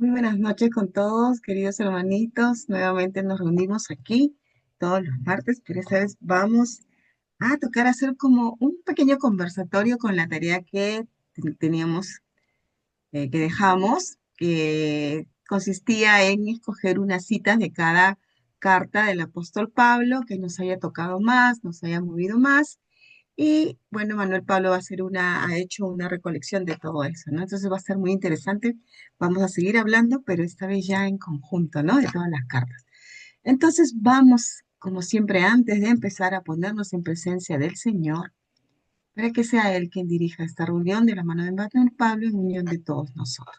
Muy buenas noches con todos, queridos hermanitos. Nuevamente nos reunimos aquí todos los martes, pero esta vez vamos a tocar hacer como un pequeño conversatorio con la tarea que teníamos, que dejamos, que consistía en escoger unas citas de cada carta del apóstol Pablo que nos haya tocado más, nos haya movido más. Y bueno, Manuel Pablo ha hecho una recolección de todo eso, ¿no? Entonces va a ser muy interesante. Vamos a seguir hablando, pero esta vez ya en conjunto, ¿no? De todas las cartas. Entonces vamos, como siempre, antes de empezar a ponernos en presencia del Señor, para que sea Él quien dirija esta reunión de la mano de Manuel Pablo en unión de todos nosotros.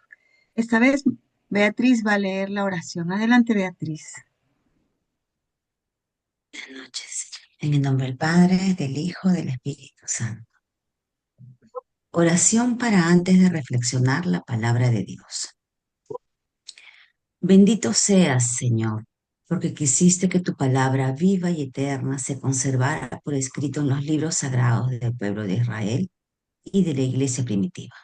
Esta vez Beatriz va a leer la oración. Adelante, Beatriz. Buenas noches. En el nombre del Padre, del Hijo, del Espíritu Santo. Oración para antes de reflexionar la palabra de Dios. Bendito seas, Señor, porque quisiste que tu palabra viva y eterna se conservara por escrito en los libros sagrados del pueblo de Israel y de la iglesia primitiva.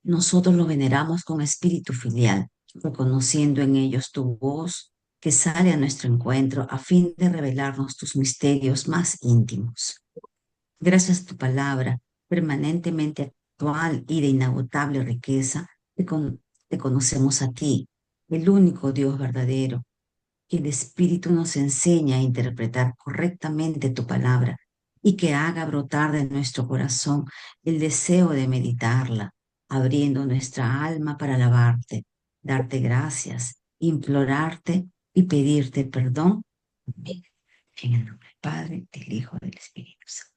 Nosotros lo veneramos con espíritu filial, reconociendo en ellos tu voz que sale a nuestro encuentro a fin de revelarnos tus misterios más íntimos. Gracias a tu palabra, permanentemente actual y de inagotable riqueza, te conocemos a ti, el único Dios verdadero, que el Espíritu nos enseña a interpretar correctamente tu palabra y que haga brotar de nuestro corazón el deseo de meditarla, abriendo nuestra alma para alabarte, darte gracias, implorarte y pedirte perdón. Amén. En el nombre del Padre, del Hijo, y del Espíritu Santo.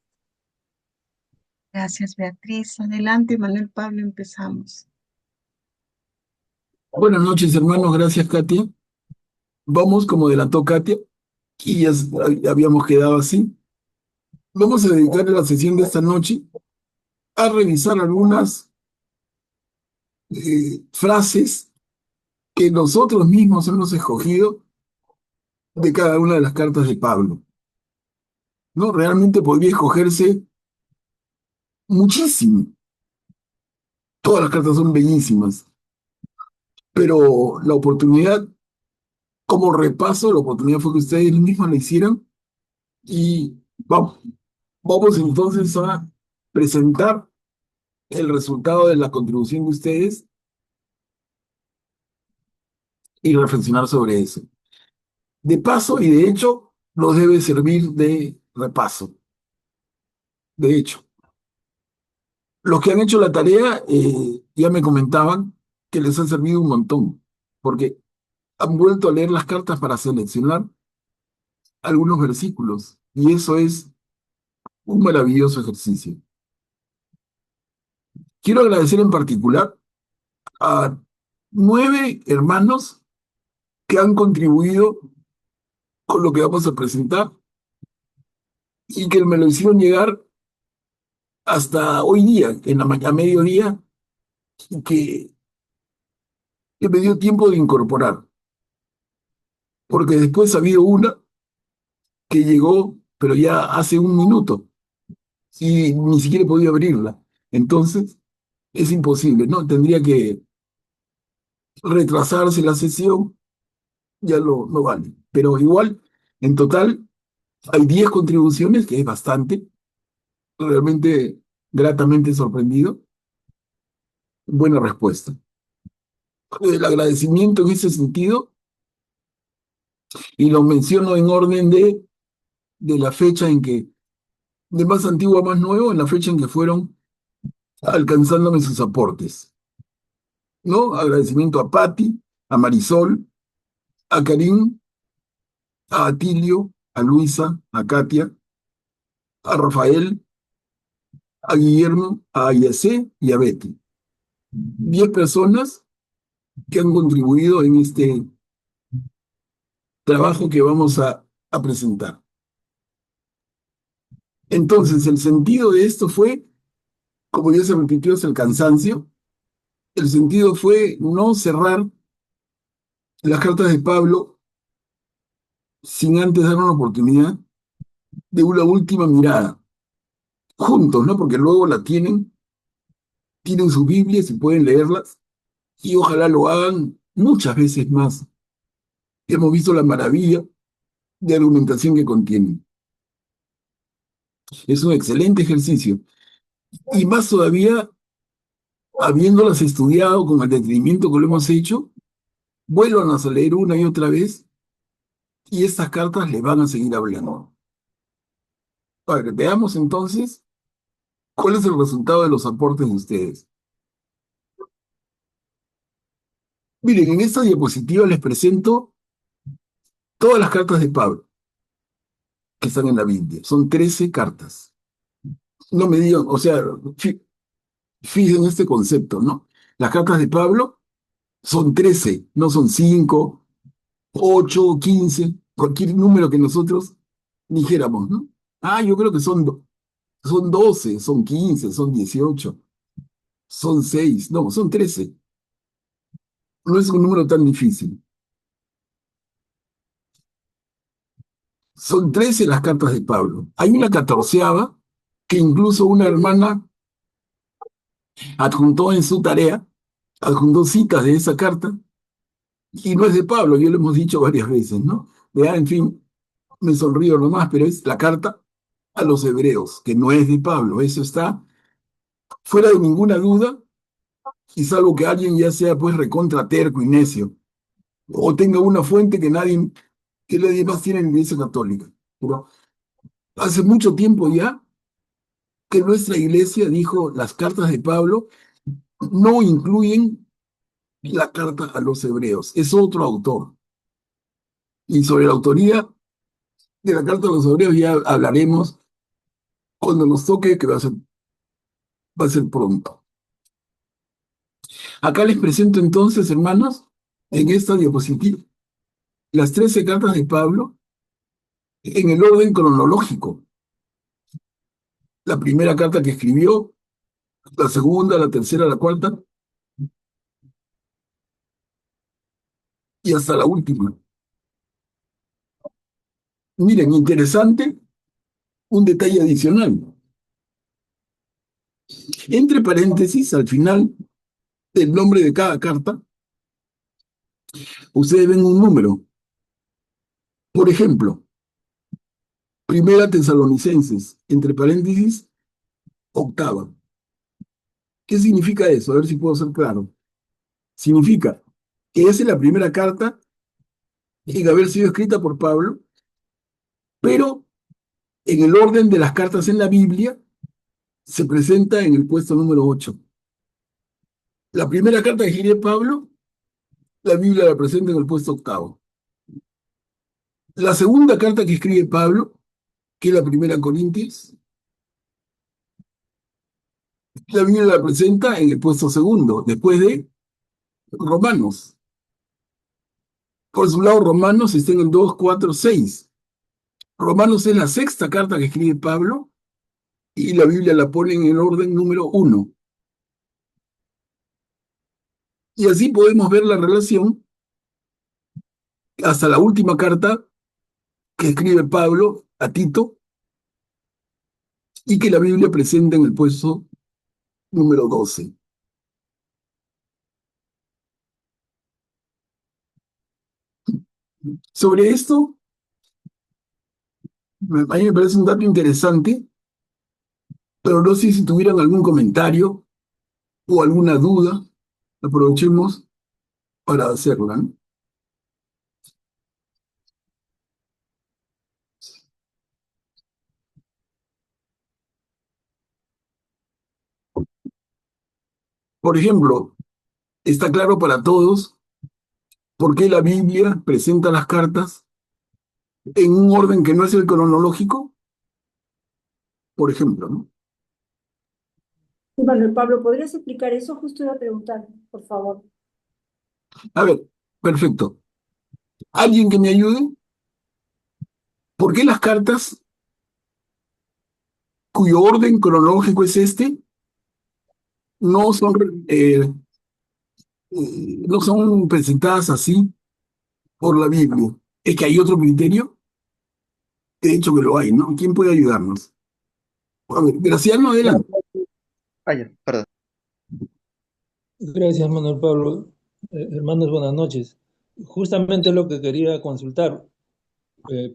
Gracias, Beatriz. Adelante, Manuel Pablo, empezamos. Buenas noches, hermanos. Gracias, Katia. Vamos, como adelantó Katia, y habíamos quedado así. Vamos a dedicar la sesión de esta noche a revisar algunas frases que nosotros mismos hemos escogido de cada una de las cartas de Pablo. ¿No? Realmente podría escogerse muchísimo. Todas las cartas son bellísimas, pero la oportunidad, como repaso, la oportunidad fue que ustedes mismos la hicieran y vamos entonces a presentar el resultado de la contribución de ustedes y reflexionar sobre eso. De paso y de hecho, nos debe servir de repaso. De hecho, los que han hecho la tarea ya me comentaban que les ha servido un montón, porque han vuelto a leer las cartas para seleccionar algunos versículos, y eso es un maravilloso ejercicio. Quiero agradecer en particular a 9 hermanos que han contribuido con lo que vamos a presentar y que me lo hicieron llegar hasta hoy día, a mediodía, que, que me dio tiempo de incorporar, porque después ha habido una que llegó, pero ya hace un minuto, y ni siquiera he podido abrirla. Entonces, es imposible, ¿no? Tendría que retrasarse la sesión, ya no vale. Pero igual, en total, hay 10 contribuciones, que es bastante, realmente gratamente sorprendido. Buena respuesta. El agradecimiento en ese sentido, y lo menciono en orden de la fecha en que, de más antiguo a más nuevo, en la fecha en que fueron alcanzándome sus aportes, ¿no? Agradecimiento a Patti, a Marisol, a Karim, a Atilio, a Luisa, a Katia, a Rafael, a Guillermo, a Ayacé y a Betty. 10 personas que han contribuido en este trabajo que vamos a presentar. Entonces, el sentido de esto fue, como ya se repitió, es el cansancio. El sentido fue no cerrar las cartas de Pablo sin antes dar una oportunidad de una última mirada, juntos, ¿no? Porque luego tienen sus Biblias y pueden leerlas, y ojalá lo hagan muchas veces más. Hemos visto la maravilla de argumentación que contienen. Es un excelente ejercicio. Y más todavía, habiéndolas estudiado con el detenimiento que lo hemos hecho, vuelvan a leer una y otra vez y estas cartas le van a seguir hablando. A ver, veamos entonces cuál es el resultado de los aportes de ustedes. Miren, en esta diapositiva les presento todas las cartas de Pablo que están en la Biblia. Son 13 cartas. No me digan, o sea, fíjense en este concepto, ¿no? Las cartas de Pablo son 13, no son 5, 8, 15, cualquier número que nosotros dijéramos, ¿no? Ah, yo creo que son 12, son 15, son 18, son 6, no, son 13. No es un número tan difícil. Son 13 las cartas de Pablo. Hay una catorceava que incluso una hermana adjuntó en su tarea, adjuntó citas de esa carta, y no es de Pablo, ya lo hemos dicho varias veces, ¿no? Ya, en fin, me sonrío nomás, pero es la carta a los hebreos, que no es de Pablo. Eso está fuera de ninguna duda, y salvo que alguien ya sea pues recontra terco y necio, o tenga una fuente que nadie más tiene en la Iglesia Católica. Pero hace mucho tiempo ya que nuestra iglesia dijo las cartas de Pablo no incluyen la carta a los hebreos, es otro autor. Y sobre la autoría de la carta a los hebreos ya hablaremos cuando nos toque, que va a ser pronto. Acá les presento entonces, hermanos, en esta diapositiva, las 13 cartas de Pablo en el orden cronológico. La primera carta que escribió, la segunda, la tercera, la cuarta y hasta la última. Miren, interesante, un detalle adicional. Entre paréntesis, al final del nombre de cada carta, ustedes ven un número. Por ejemplo, Primera Tesalonicenses, entre paréntesis, octava. ¿Qué significa eso? A ver si puedo ser claro. Significa que esa es la primera carta en haber sido escrita por Pablo, pero en el orden de las cartas en la Biblia se presenta en el puesto número 8. La primera carta que escribe Pablo, la Biblia la presenta en el puesto octavo. La segunda carta que escribe Pablo, que es la primera Corintios, la Biblia la presenta en el puesto segundo, después de Romanos. Por su lado, Romanos está en el 2, 4, 6. Romanos es la sexta carta que escribe Pablo y la Biblia la pone en el orden número 1. Y así podemos ver la relación hasta la última carta que escribe Pablo a Tito y que la Biblia presenta en el puesto número 12. Sobre esto, a mí me parece un dato interesante, pero no sé si tuvieran algún comentario o alguna duda, aprovechemos para hacerla, ¿no? Por ejemplo, está claro para todos por qué la Biblia presenta las cartas en un orden que no es el cronológico, por ejemplo, ¿no? Bueno, Pablo, ¿podrías explicar eso? Justo iba a preguntar, por favor. A ver, perfecto. ¿Alguien que me ayude? ¿Por qué las cartas cuyo orden cronológico es este no son, no son presentadas así por la Biblia? ¿Es que hay otro criterio? De hecho que lo hay, ¿no? ¿Quién puede ayudarnos? A ver, Graciano, Claro. adelante. Ya, perdón. Gracias, Manuel Pablo. Hermanos, buenas noches. Justamente lo que quería consultar,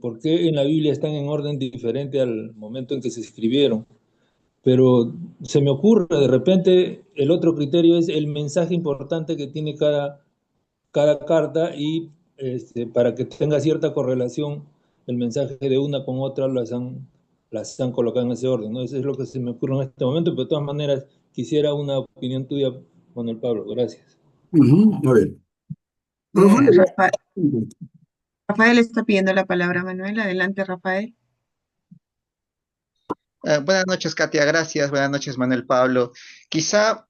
¿por qué en la Biblia están en orden diferente al momento en que se escribieron? Pero se me ocurre, de repente, el otro criterio es el mensaje importante que tiene cada carta y para que tenga cierta correlación el mensaje de una con otra las han colocado en ese orden, ¿no? Eso es lo que se me ocurre en este momento, pero de todas maneras quisiera una opinión tuya, Manuel Pablo. Gracias. A ver. Rafael, Rafael está pidiendo la palabra, Manuel. Adelante, Rafael. Buenas noches, Katia, gracias. Buenas noches, Manuel Pablo. Quizá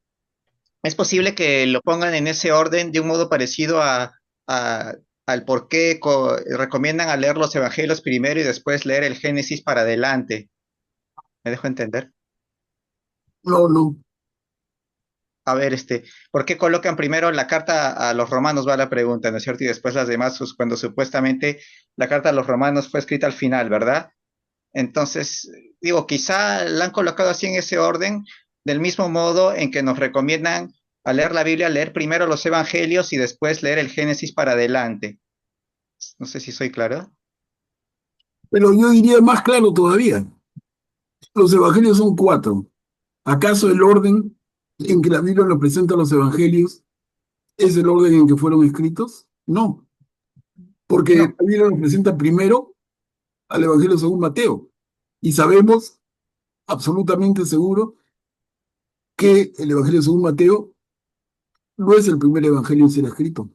es posible que lo pongan en ese orden de un modo parecido al por qué recomiendan a leer los evangelios primero y después leer el Génesis para adelante. ¿Me dejo entender? no, no. A ver, ¿por qué colocan primero la carta a los romanos? Va la pregunta, ¿no es cierto? Y después las demás, cuando supuestamente la carta a los romanos fue escrita al final, ¿verdad? Entonces, digo, quizá la han colocado así en ese orden, del mismo modo en que nos recomiendan al leer la Biblia, leer primero los evangelios y después leer el Génesis para adelante. No sé si soy claro. Pero yo diría más claro todavía. Los evangelios son cuatro. ¿Acaso el orden en que la Biblia nos presenta los evangelios es el orden en que fueron escritos? No, porque No. la Biblia nos presenta primero al Evangelio según Mateo. Y sabemos, absolutamente seguro, que el Evangelio según Mateo no es el primer evangelio en ser escrito.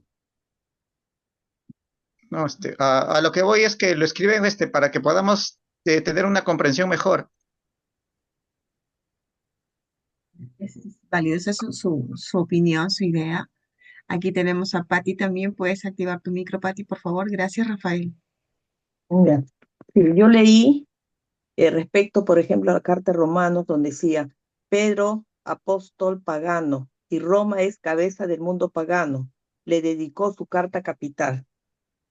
No, a lo que voy es que lo escriben para que podamos tener una comprensión mejor. Es válido, esa es su opinión, su idea. Aquí tenemos a Patti también. Puedes activar tu micro, Patti, por favor. Gracias, Rafael. Ya. Sí, yo leí respecto, por ejemplo, a la carta de Romanos, donde decía, Pedro, apóstol pagano, y Roma es cabeza del mundo pagano, le dedicó su carta capital.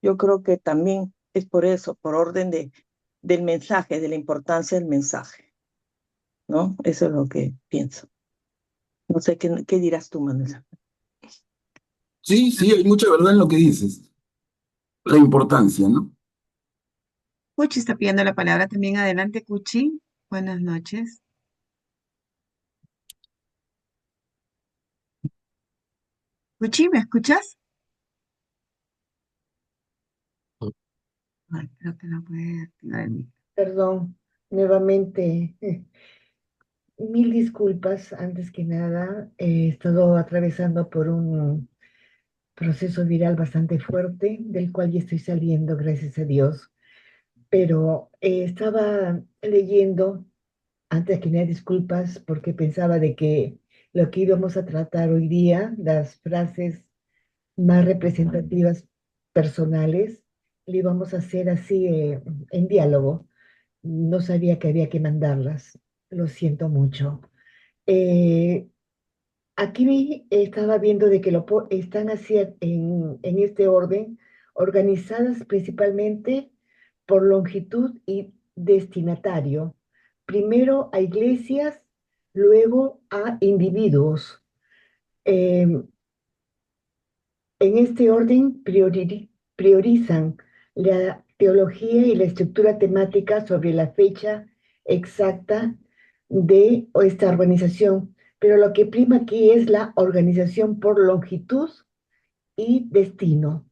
Yo creo que también es por eso, por orden del mensaje, de la importancia del mensaje, ¿no? Eso es lo que pienso. No sé, ¿qué dirás tú, Manuel? Sí, sí, hay mucha verdad en lo que dices. La importancia, ¿no? Cuchi está pidiendo la palabra también. Adelante, Cuchi. Buenas noches. Cuchi, ¿me escuchas? Ay, creo que no puede activar el micro. Perdón, nuevamente, mil disculpas. Antes que nada, he estado atravesando por un proceso viral bastante fuerte, del cual ya estoy saliendo, gracias a Dios. Pero estaba leyendo, antes que nada, disculpas, porque pensaba de que lo que íbamos a tratar hoy día, las frases más representativas personales, lo íbamos a hacer así en diálogo. No sabía que había que mandarlas. Lo siento mucho. Eh, Aquí estaba viendo de que están así en este orden, organizadas principalmente por longitud y destinatario. Primero a iglesias, luego a individuos. Eh, En este orden priorizan la teología y la estructura temática sobre la fecha exacta de esta organización, pero lo que prima aquí es la organización por longitud y destino.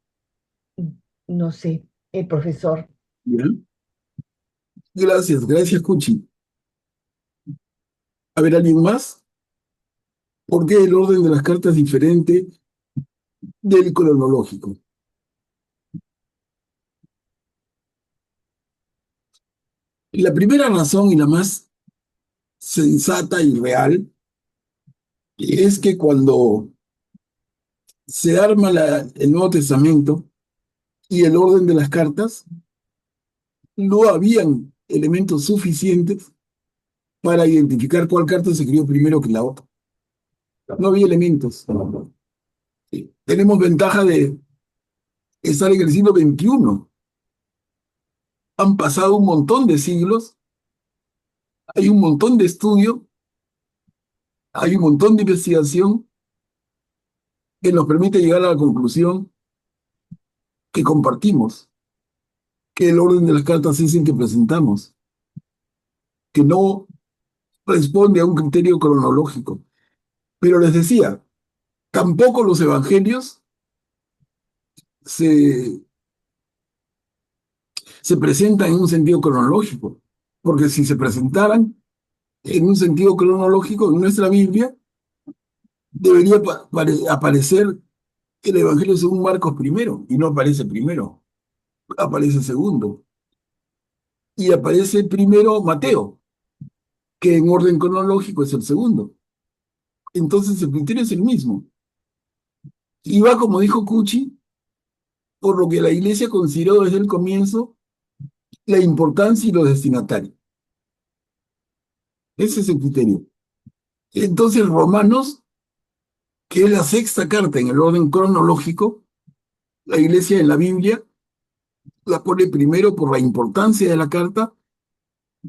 No sé, el profesor. ¿Ya? Gracias, gracias, Cuchi. A ver, ¿alguien más? ¿Por qué el orden de las cartas es diferente del cronológico? Y la primera razón y la más sensata y real es que cuando se arma el Nuevo Testamento y el orden de las cartas, no habían elementos suficientes para identificar cuál carta se escribió primero que la otra. No había elementos. Sí. Tenemos ventaja de estar en el siglo XXI. Han pasado un montón de siglos, hay un montón de estudio, hay un montón de investigación que nos permite llegar a la conclusión que compartimos, que el orden de las cartas es el que presentamos, que no responde a un criterio cronológico. Pero les decía, tampoco los evangelios se, se presentan en un sentido cronológico, porque si se presentaran en un sentido cronológico en nuestra Biblia, debería aparecer el Evangelio según Marcos primero, y no aparece primero, aparece segundo. Y aparece primero Mateo, que en orden cronológico es el segundo. Entonces el criterio es el mismo. Y va, como dijo Cucci, por lo que la Iglesia consideró desde el comienzo la importancia y los destinatarios. Ese es el criterio. Entonces Romanos, que es la sexta carta en el orden cronológico, la Iglesia en la Biblia la pone primero por la importancia de la carta,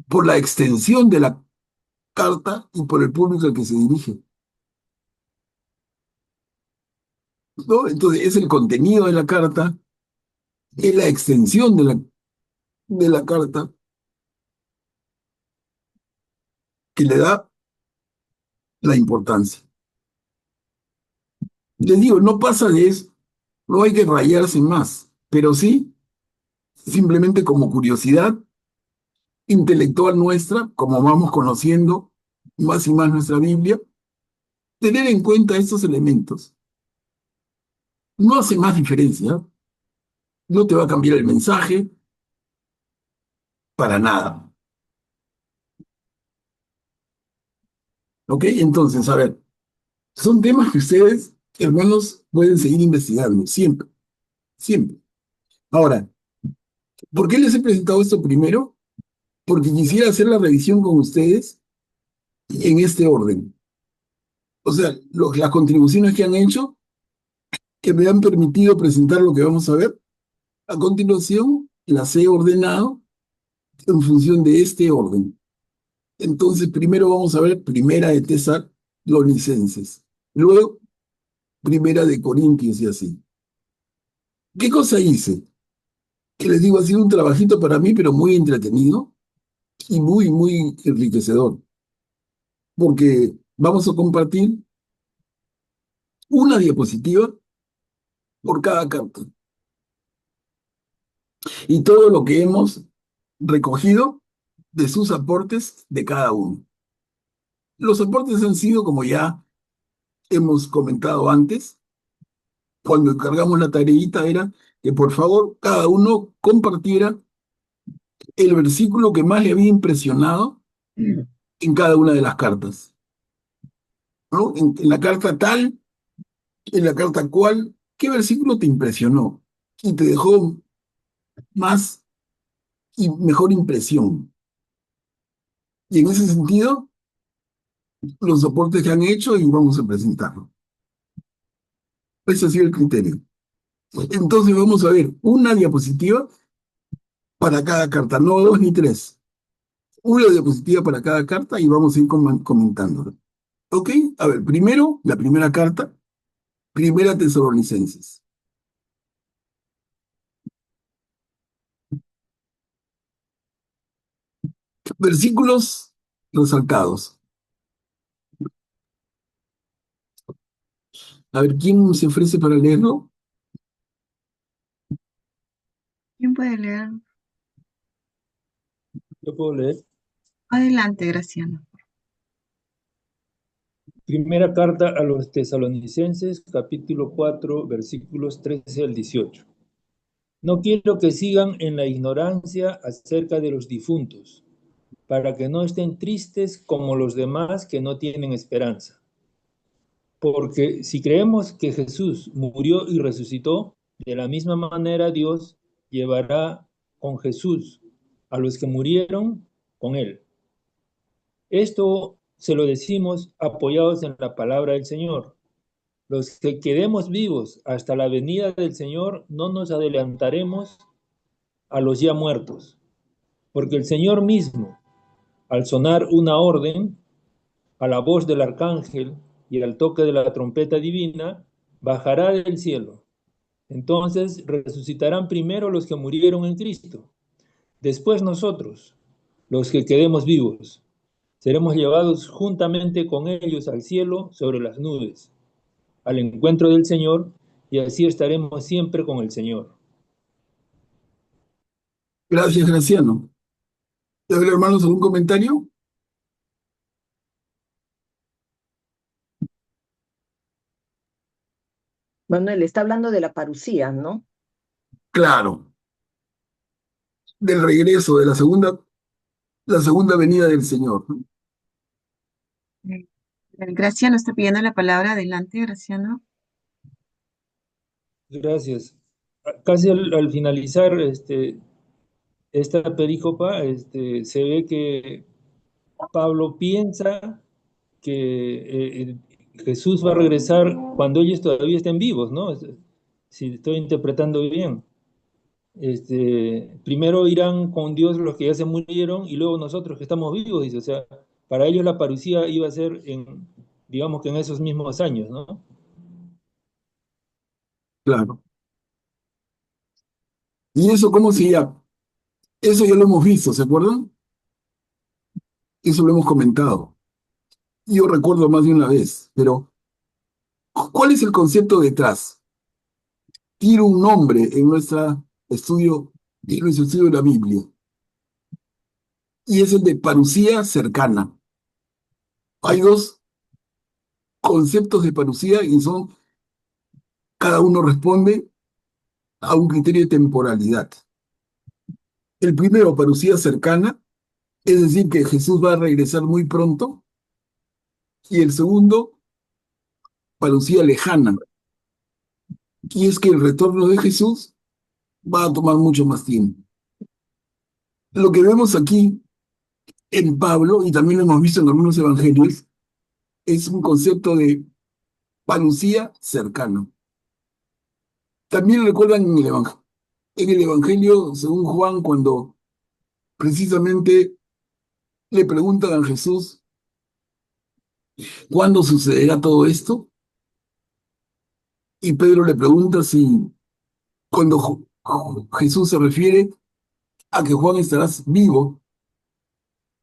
por la extensión de la carta y por el público al que se dirige, ¿no? Entonces es el contenido de la carta, es la extensión de la carta que le da la importancia. Les digo, no pasa de eso, no hay que rayarse más, pero sí, simplemente como curiosidad intelectual nuestra, como vamos conociendo más y más nuestra Biblia, tener en cuenta estos elementos. No hace más diferencia, no te va a cambiar el mensaje para nada. ¿Ok? Entonces, a ver, son temas que ustedes, hermanos, pueden seguir investigando, siempre, siempre. Ahora, ¿por qué les he presentado esto primero? Porque quisiera hacer la revisión con ustedes en este orden. O sea, las contribuciones que han hecho, que me han permitido presentar lo que vamos a ver. A continuación, las he ordenado en función de este orden. Entonces, primero vamos a ver Primera de Tesalonicenses, luego Primera de Corintios y así. ¿Qué cosa hice? Que les digo, ha sido un trabajito para mí, pero muy entretenido y muy, muy enriquecedor, porque vamos a compartir una diapositiva por cada carta y todo lo que hemos recogido de sus aportes de cada uno. Los aportes han sido, como ya hemos comentado antes, cuando encargamos la tareita era que por favor cada uno compartiera el versículo que más le había impresionado en cada una de las cartas, ¿no? En la carta tal, en la carta cual, ¿qué versículo te impresionó y te dejó más y mejor impresión? Y en ese sentido, los aportes que han hecho y vamos a presentarlo. Ese ha sido el criterio. Entonces vamos a ver una diapositiva para cada carta, no dos ni tres. Una diapositiva para cada carta y vamos a ir comentándolo. ¿Ok? A ver, primero, la primera carta, Primera Tesalonicenses. Versículos resaltados. A ver, ¿quién se ofrece para leerlo? ¿Quién puede leer? Yo puedo leer. Adelante, Graciano. Primera carta a los tesalonicenses, capítulo 4, versículos 13 al 18. No quiero que sigan en la ignorancia acerca de los difuntos, para que no estén tristes como los demás que no tienen esperanza. Porque si creemos que Jesús murió y resucitó, de la misma manera Dios llevará con Jesús a los que murieron con él. Esto se lo decimos apoyados en la palabra del Señor. Los que quedemos vivos hasta la venida del Señor no nos adelantaremos a los ya muertos, porque el Señor mismo, al sonar una orden, a la voz del arcángel y al toque de la trompeta divina, bajará del cielo. Entonces resucitarán primero los que murieron en Cristo. Después nosotros, los que quedemos vivos, seremos llevados juntamente con ellos al cielo sobre las nubes, al encuentro del Señor, y así estaremos siempre con el Señor. Gracias, Graciano. A ver, hermanos, ¿algún comentario? Manuel, está hablando de la parucía, ¿no? Claro, del regreso, de la segunda venida del Señor, ¿no? Graciano está pidiendo la palabra. Adelante, Graciano. Gracias. Casi al finalizar esta perícopa, se ve que Pablo piensa que Jesús va a regresar cuando ellos todavía estén vivos, ¿no? Si estoy interpretando bien. Primero irán con Dios los que ya se murieron y luego nosotros que estamos vivos, dice. O sea, para ellos la parucía iba a ser digamos que en esos mismos años, ¿no? Claro. ¿Y eso cómo se llama? Eso ya lo hemos visto, ¿se acuerdan? Eso lo hemos comentado. Yo recuerdo más de una vez, pero ¿cuál es el concepto detrás? Tiene un nombre en nuestro estudio de la Biblia, y es el de parucía cercana. Hay dos conceptos de parucía y cada uno responde a un criterio de temporalidad. El primero, parucía cercana, es decir, que Jesús va a regresar muy pronto, y el segundo, parucía lejana, y es que el retorno de Jesús va a tomar mucho más tiempo. Lo que vemos aquí en Pablo, y también lo hemos visto en algunos evangelios, es un concepto de parucía cercano. También recuerdan en el evangelio según Juan, cuando precisamente le preguntan a Jesús, ¿cuándo sucederá todo esto? Y Pedro le pregunta si cuando Jesús se refiere a que Juan estará vivo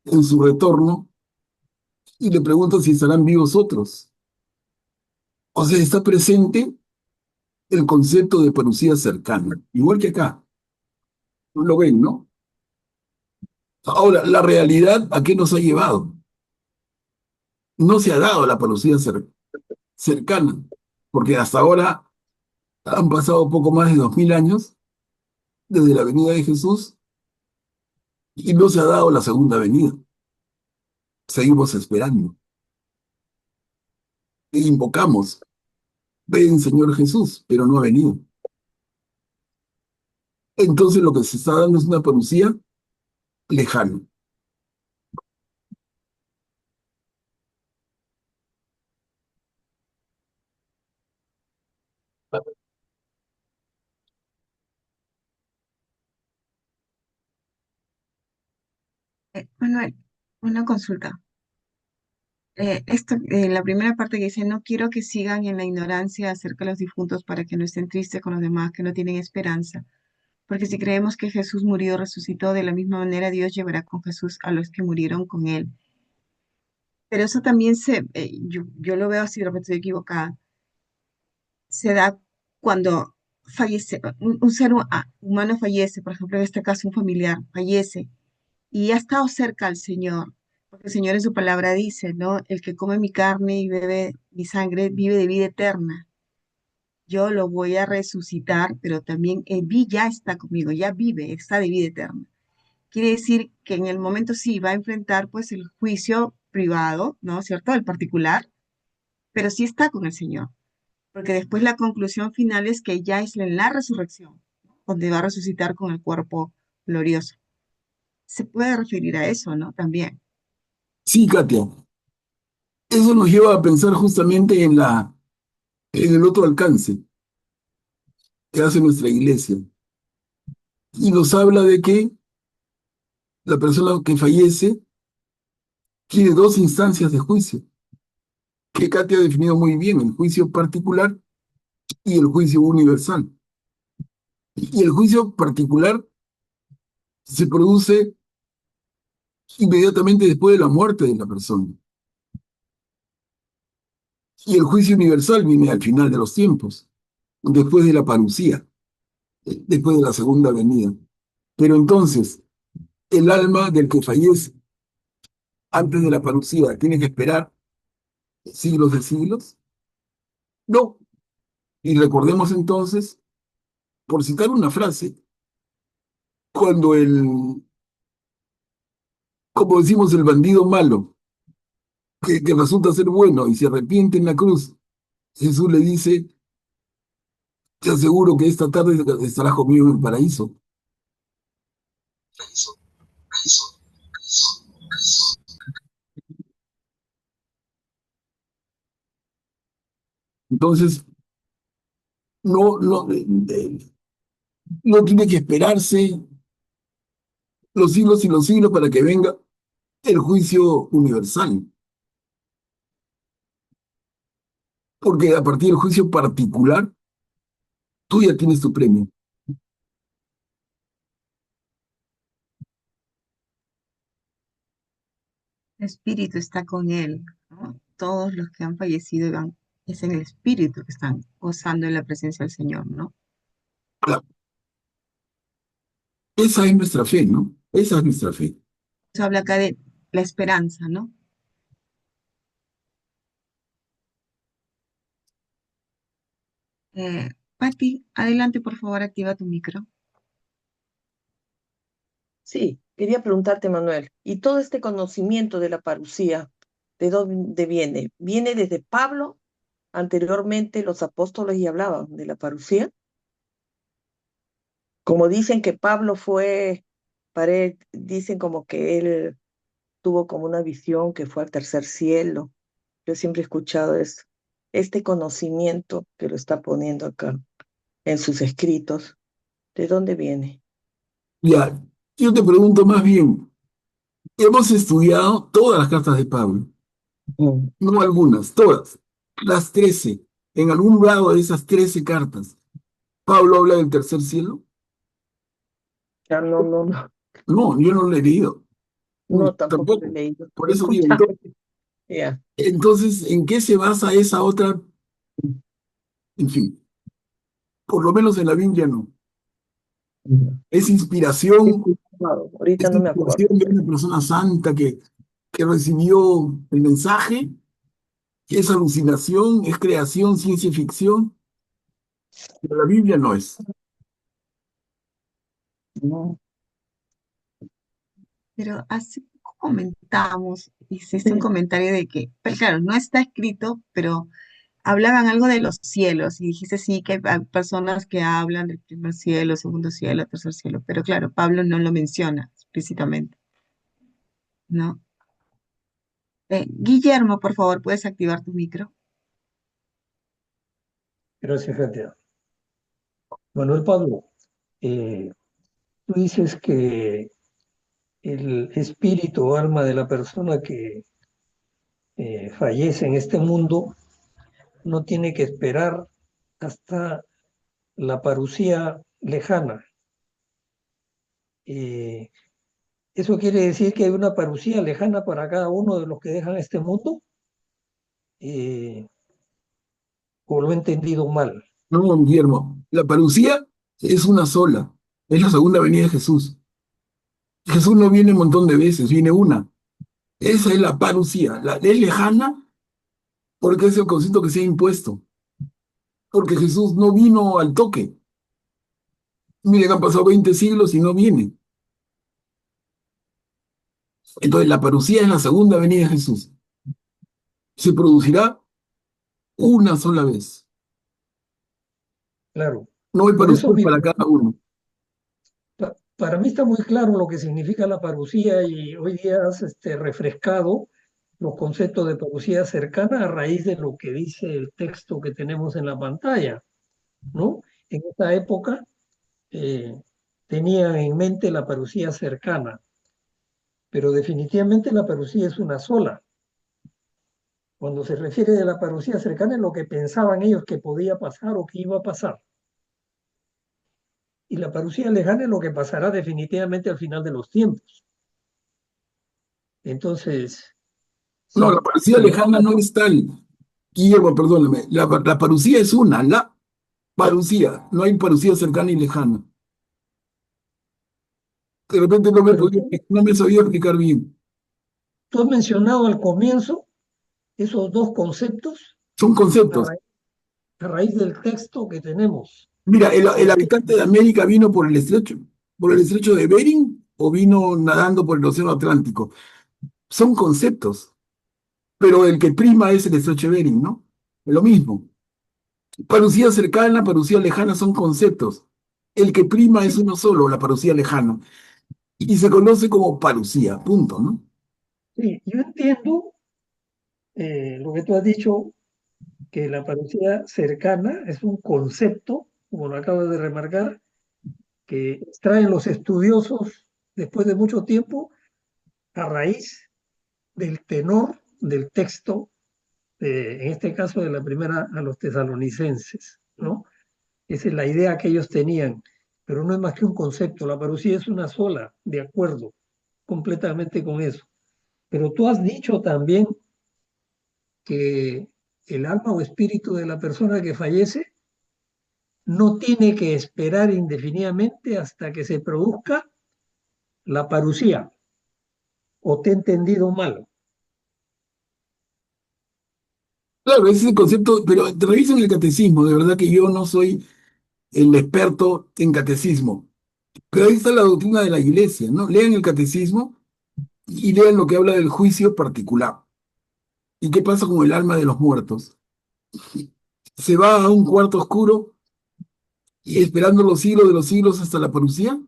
en su retorno, y le pregunta si estarán vivos otros. O sea, está presente el concepto de parucía cercana, igual que acá. Lo ven, ¿no? Ahora, la realidad, ¿a qué nos ha llevado? No se ha dado la parucía cercana, porque hasta ahora han pasado poco más de 2000 años desde la venida de Jesús y no se ha dado la segunda venida. Seguimos esperando e invocamos, ven Señor Jesús, pero no ha venido. Entonces lo que se está dando es una parucía lejana. Manuel, una consulta. La primera parte que dice, no quiero que sigan en la ignorancia acerca de los difuntos para que no estén tristes con los demás que no tienen esperanza. Porque si creemos que Jesús murió, resucitó, de la misma manera Dios llevará con Jesús a los que murieron con él. Pero eso también yo lo veo así, de repente estoy equivocada, se da cuando fallece, un ser humano fallece, por ejemplo, en este caso un familiar fallece, y ha estado cerca al Señor, porque el Señor en su palabra dice, ¿no? El que come mi carne y bebe mi sangre vive de vida eterna. Yo lo voy a resucitar, pero también ya está conmigo, ya vive, está de vida eterna. Quiere decir que en el momento sí va a enfrentar pues el juicio privado, ¿no? ¿Cierto? El particular, pero sí está con el Señor, porque después la conclusión final es que ya es en la resurrección, donde va a resucitar con el cuerpo glorioso. Se puede referir a eso, ¿no? También. Sí, Katia, eso nos lleva a pensar justamente en el otro alcance que hace nuestra iglesia. Y nos habla de que la persona que fallece tiene dos instancias de juicio, que Katia ha definido muy bien: el juicio particular y el juicio universal. Y el juicio particular se produce inmediatamente después de la muerte de la persona. Y el juicio universal viene al final de los tiempos, después de la parucía, después de la segunda venida. Pero entonces, el alma del que fallece antes de la parucía tiene que esperar siglos de siglos. No. Y recordemos entonces, por citar una frase, cuando como decimos, el bandido malo, que resulta ser bueno y se arrepiente en la cruz, Jesús le dice, te aseguro que esta tarde estarás conmigo en el paraíso. Entonces, no tiene que esperarse los siglos y los siglos para que venga el juicio universal, porque a partir del juicio particular, tú ya tienes tu premio. El espíritu está con él, ¿no? Todos los que han fallecido es en el espíritu que están gozando en la presencia del Señor, ¿no? Claro, esa es nuestra fe, ¿no? Esa es nuestra fe. Eso habla acá de la esperanza, ¿no? Patti, adelante, por favor, activa tu micro. Sí, quería preguntarte, Manuel, ¿y todo este conocimiento de la parucía, de dónde viene? ¿Viene desde Pablo? Anteriormente los apóstoles ya hablaban de la parucía. Como dicen que Pablo fue, dicen como que él tuvo como una visión que fue al tercer cielo. Yo siempre he escuchado eso. Este conocimiento que lo está poniendo acá en sus escritos, ¿de dónde viene? Ya, yo te pregunto más bien, hemos estudiado todas las cartas de Pablo, Mm. no algunas, todas, las 13. En algún lado de esas 13 cartas, Pablo habla del tercer cielo. Ya no, No, yo no lo he leído. no, tampoco lo he Tampoco. leído. Por He eso digo, escuchado. Ya. entonces, ¿en qué se basa esa otra? En fin, por lo menos en la Biblia no. Es He inspiración, escuchado, ahorita es no me acuerdo. inspiración de una persona santa que recibió el mensaje, es alucinación, es creación, ciencia ficción, pero la Biblia no es. No. Pero hace poco comentamos, hiciste un comentario de que, pero claro, no está escrito, pero hablaban algo de los cielos y dijiste sí que hay personas que hablan del primer cielo, segundo cielo, tercer cielo, pero claro, Pablo no lo menciona explícitamente, ¿no? Guillermo, por favor, ¿puedes activar tu micro? Gracias, Katia. Manuel Pablo, eh, tú dices que el espíritu o alma de la persona que fallece en este mundo no tiene que esperar hasta la parucía lejana. Eh, ¿Eso quiere decir que hay una parucía lejana para cada uno de los que dejan este mundo? Eh, ¿O lo he entendido mal? No, Guillermo, la parucía es una sola, es la segunda venida de Jesús. Jesús no viene un montón de veces, viene una. Esa es la parucía, la es lejana porque es el concepto que se ha impuesto, porque Jesús no vino al toque. Miren, han pasado 20 siglos y no viene. Entonces, la parucía es la segunda venida de Jesús. Se producirá una sola vez. Claro. No hay Por eso parucía para cada uno. para mí está muy claro lo que significa la parucía y hoy día has refrescado los conceptos de parucía cercana a raíz de lo que dice el texto que tenemos en la pantalla, ¿no? En esta época eh, tenían en mente la parucía cercana, pero definitivamente la parucía es una sola. Cuando se refiere de la parucía cercana, es lo que pensaban ellos que podía pasar o que iba a pasar. Y la parucía lejana es lo que pasará definitivamente al final de los tiempos. Entonces, No, la si parucía lejana no es tal. Guillermo, perdóname. La parucía es una, la parucía. No hay parucía cercana y lejana. De repente pero no me sabía explicar bien. tú has mencionado al comienzo esos dos conceptos Son a conceptos. raíz, a raíz del texto que tenemos. Mira, el ¿Por qué? habitante de América vino por el estrecho de Bering o vino nadando por el Océano Atlántico. Son conceptos, pero el que prima es el estrecho de Bering, ¿no? Es lo mismo. Parucía cercana, parucía lejana son conceptos. El que prima es Sí, uno solo, la parucía lejana. Y se conoce como parucía, punto, ¿no? sí, yo entiendo lo que tú has dicho, que la parucía cercana es un concepto, como lo acabas de remarcar, que extraen los estudiosos después de mucho tiempo a raíz del tenor del texto, en este caso de la primera a los tesalonicenses, ¿no? Esa es la idea que ellos tenían, pero no es más que un concepto. La parucía es una sola, de acuerdo, completamente con eso. Pero tú has dicho también que el alma o espíritu de la persona que fallece no tiene que esperar indefinidamente hasta que se produzca la parucía, o te he entendido mal. Claro, ese es el concepto, pero revisen el catecismo, de verdad que yo no soy el experto en catecismo, pero ahí está la doctrina de la iglesia, ¿no? Lean el catecismo y lean lo que habla del juicio particular. ¿Y qué pasa con el alma de los muertos? ¿Se va a un cuarto oscuro y esperando los siglos de los siglos hasta la parucía?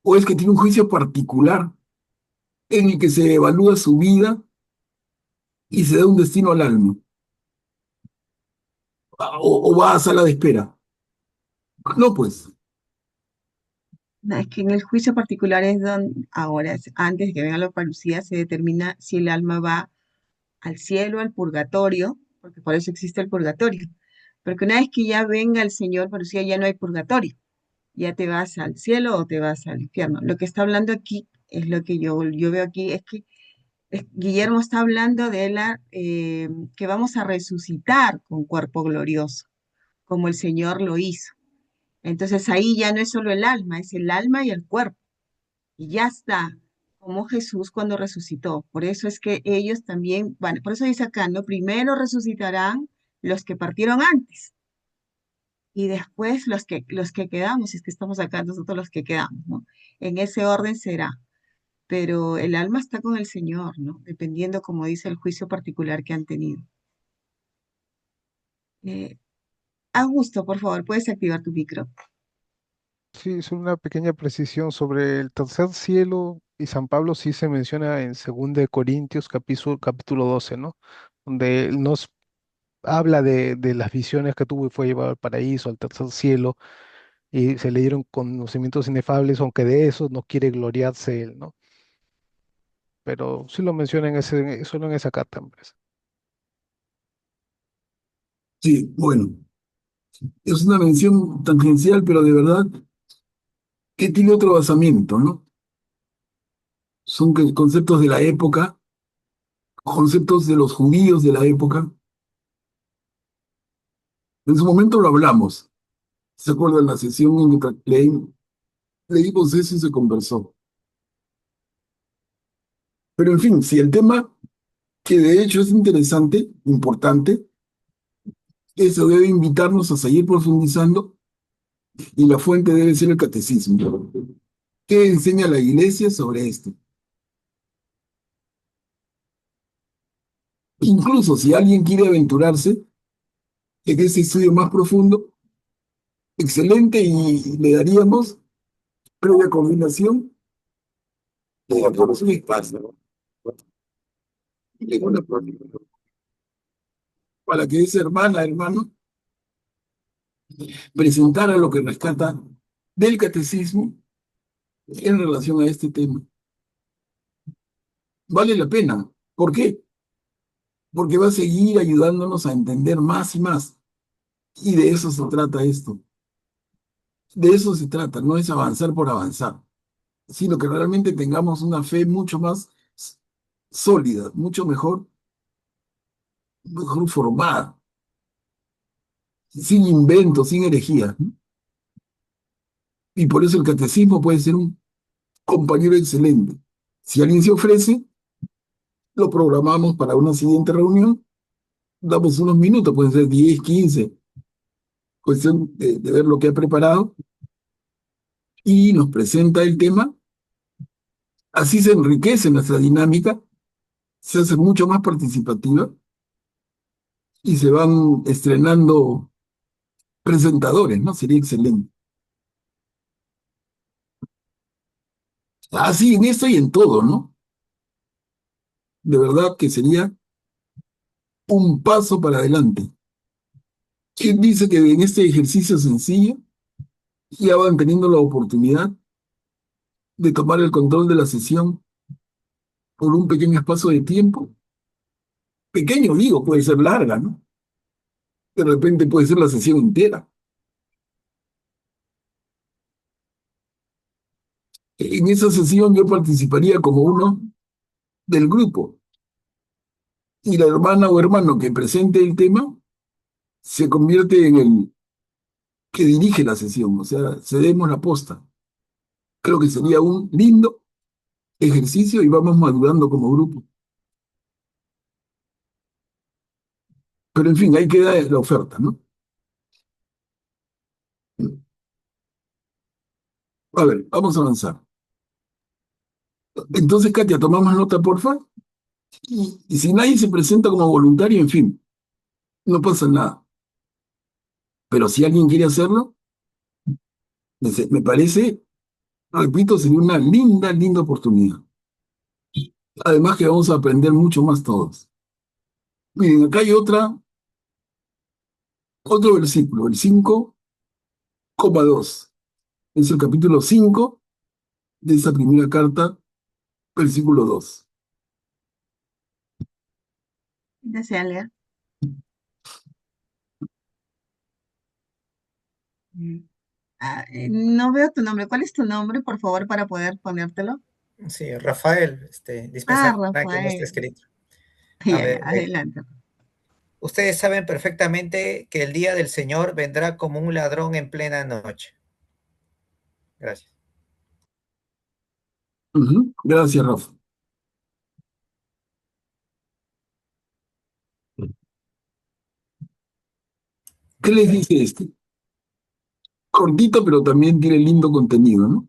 ¿O es que tiene un juicio particular en el que se evalúa su vida y se da un destino al alma? ¿O va a sala de espera? No, pues. No, es que en el juicio particular es donde, ahora, antes de que venga la parucía, se determina si el alma va al cielo, al purgatorio, porque por eso existe el purgatorio. Porque una vez que ya venga el Señor parucía, ya no hay purgatorio. Ya te vas al cielo o te vas al infierno. Lo que está hablando aquí es lo que yo veo aquí, es que Guillermo está hablando de que vamos a resucitar con cuerpo glorioso, como el Señor lo hizo. Entonces ahí ya no es solo el alma, es el alma y el cuerpo. Y ya está, como Jesús cuando resucitó. Por eso es que ellos también, bueno, por eso dice acá, ¿no? Primero resucitarán los que partieron antes y después los que quedamos, si es que estamos acá nosotros los que quedamos, ¿no? En ese orden será. Pero el alma está con el Señor, ¿no? Dependiendo, como dice, el juicio particular que han tenido. Eh, Augusto, por favor, puedes activar tu micro. Sí, es una pequeña precisión sobre el tercer cielo y San Pablo sí se menciona en 2 de Corintios capítulo 12, ¿no? Donde él nos habla de las visiones que tuvo y fue llevado al paraíso, al tercer cielo, y se le dieron conocimientos inefables, aunque de eso no quiere gloriarse él, ¿no? Pero sí lo menciona solo en esa carta, me parece. Sí, bueno, es una mención tangencial, pero de verdad que tiene otro basamiento, ¿no? Son conceptos de la época, conceptos de los judíos de la época. En su momento lo hablamos. ¿Se acuerdan la sesión en que leímos eso y se conversó? Pero en fin, si el tema, que de hecho es interesante, importante, eso debe invitarnos a seguir profundizando y la fuente debe ser el catecismo. ¿Qué enseña la iglesia sobre esto? Incluso si alguien quiere aventurarse en ese estudio más profundo, excelente, y le daríamos previa combinación de la población espacio, ¿no? Y una para que esa hermana, hermano, presentara lo que rescata del catecismo en relación a este tema. Vale la pena. ¿Por qué? porque va a seguir ayudándonos a entender más y más. Y de eso se trata esto. De eso se trata, no es avanzar por avanzar, sino que realmente tengamos una fe mucho más sólida, mucho mejor formada, sin inventos, sin herejías, ¿no? Y por eso el catecismo puede ser un compañero excelente. Si alguien se ofrece, lo programamos para una siguiente reunión, damos unos minutos, pueden ser 10, 15, cuestión de ver lo que ha preparado y nos presenta el tema. Así se enriquece nuestra dinámica, se hace mucho más participativa y se van estrenando presentadores, ¿no? Sería excelente. Así en esto y en todo, ¿no? De verdad que sería un paso para adelante. ¿Quién dice que en este ejercicio sencillo ya van teniendo la oportunidad de tomar el control de la sesión por un pequeño espacio de tiempo? Pequeño, digo, puede ser larga, ¿no? De repente puede ser la sesión entera. En esa sesión yo participaría como uno del grupo y la hermana o hermano que presente el tema se convierte en el que dirige la sesión, o sea, cedemos la posta. Creo que sería un lindo ejercicio y vamos madurando como grupo. Pero en fin, ahí queda la oferta, ¿no? A ver, vamos a avanzar. Entonces, Katia, tomamos nota, porfa. Y si nadie se presenta como voluntario, en fin, no pasa nada. Pero si alguien quiere hacerlo, me parece, repito, sería una linda oportunidad. Además que vamos a aprender mucho más todos. Miren, acá hay otro versículo, el 5,2. Es el capítulo 5 de esa primera carta, versículo 2. Desea leer. Mm. No veo tu nombre. ¿Cuál es tu nombre, por favor, para poder ponértelo? Sí, Rafael, Ah, dispensa que no está Rafael. escrito. A Ya, ver, adelante. ustedes saben perfectamente que el día del Señor vendrá como un ladrón en plena noche. Gracias. Gracias, Rafa. ¿Qué les dice este? Cortito, pero también tiene lindo contenido, ¿no?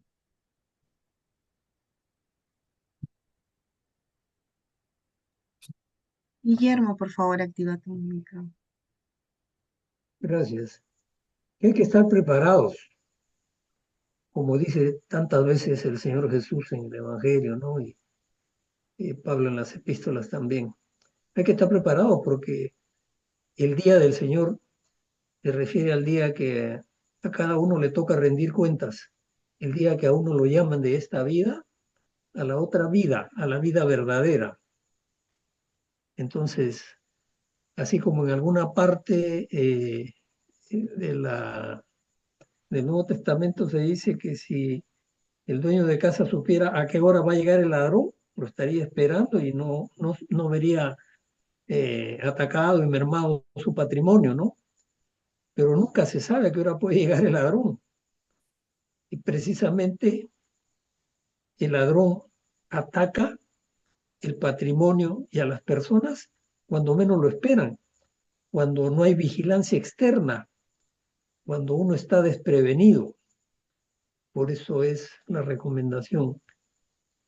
Guillermo, por favor, activa tu micro. Gracias. Hay que estar preparados, como dice tantas veces el Señor Jesús en el Evangelio, ¿no? Y Pablo en las epístolas también. Hay que estar preparados porque el día del Señor se refiere al día que a cada uno le toca rendir cuentas, el día que a uno lo llaman de esta vida a la otra vida, a la vida verdadera. Entonces, así como en alguna parte del Nuevo Testamento se dice que si el dueño de casa supiera a qué hora va a llegar el ladrón, lo estaría esperando y no vería atacado y mermado su patrimonio, ¿no? Pero nunca se sabe a qué hora puede llegar el ladrón. Y precisamente el ladrón ataca el patrimonio y a las personas cuando menos lo esperan, cuando no hay vigilancia externa, cuando uno está desprevenido. Por eso es la recomendación,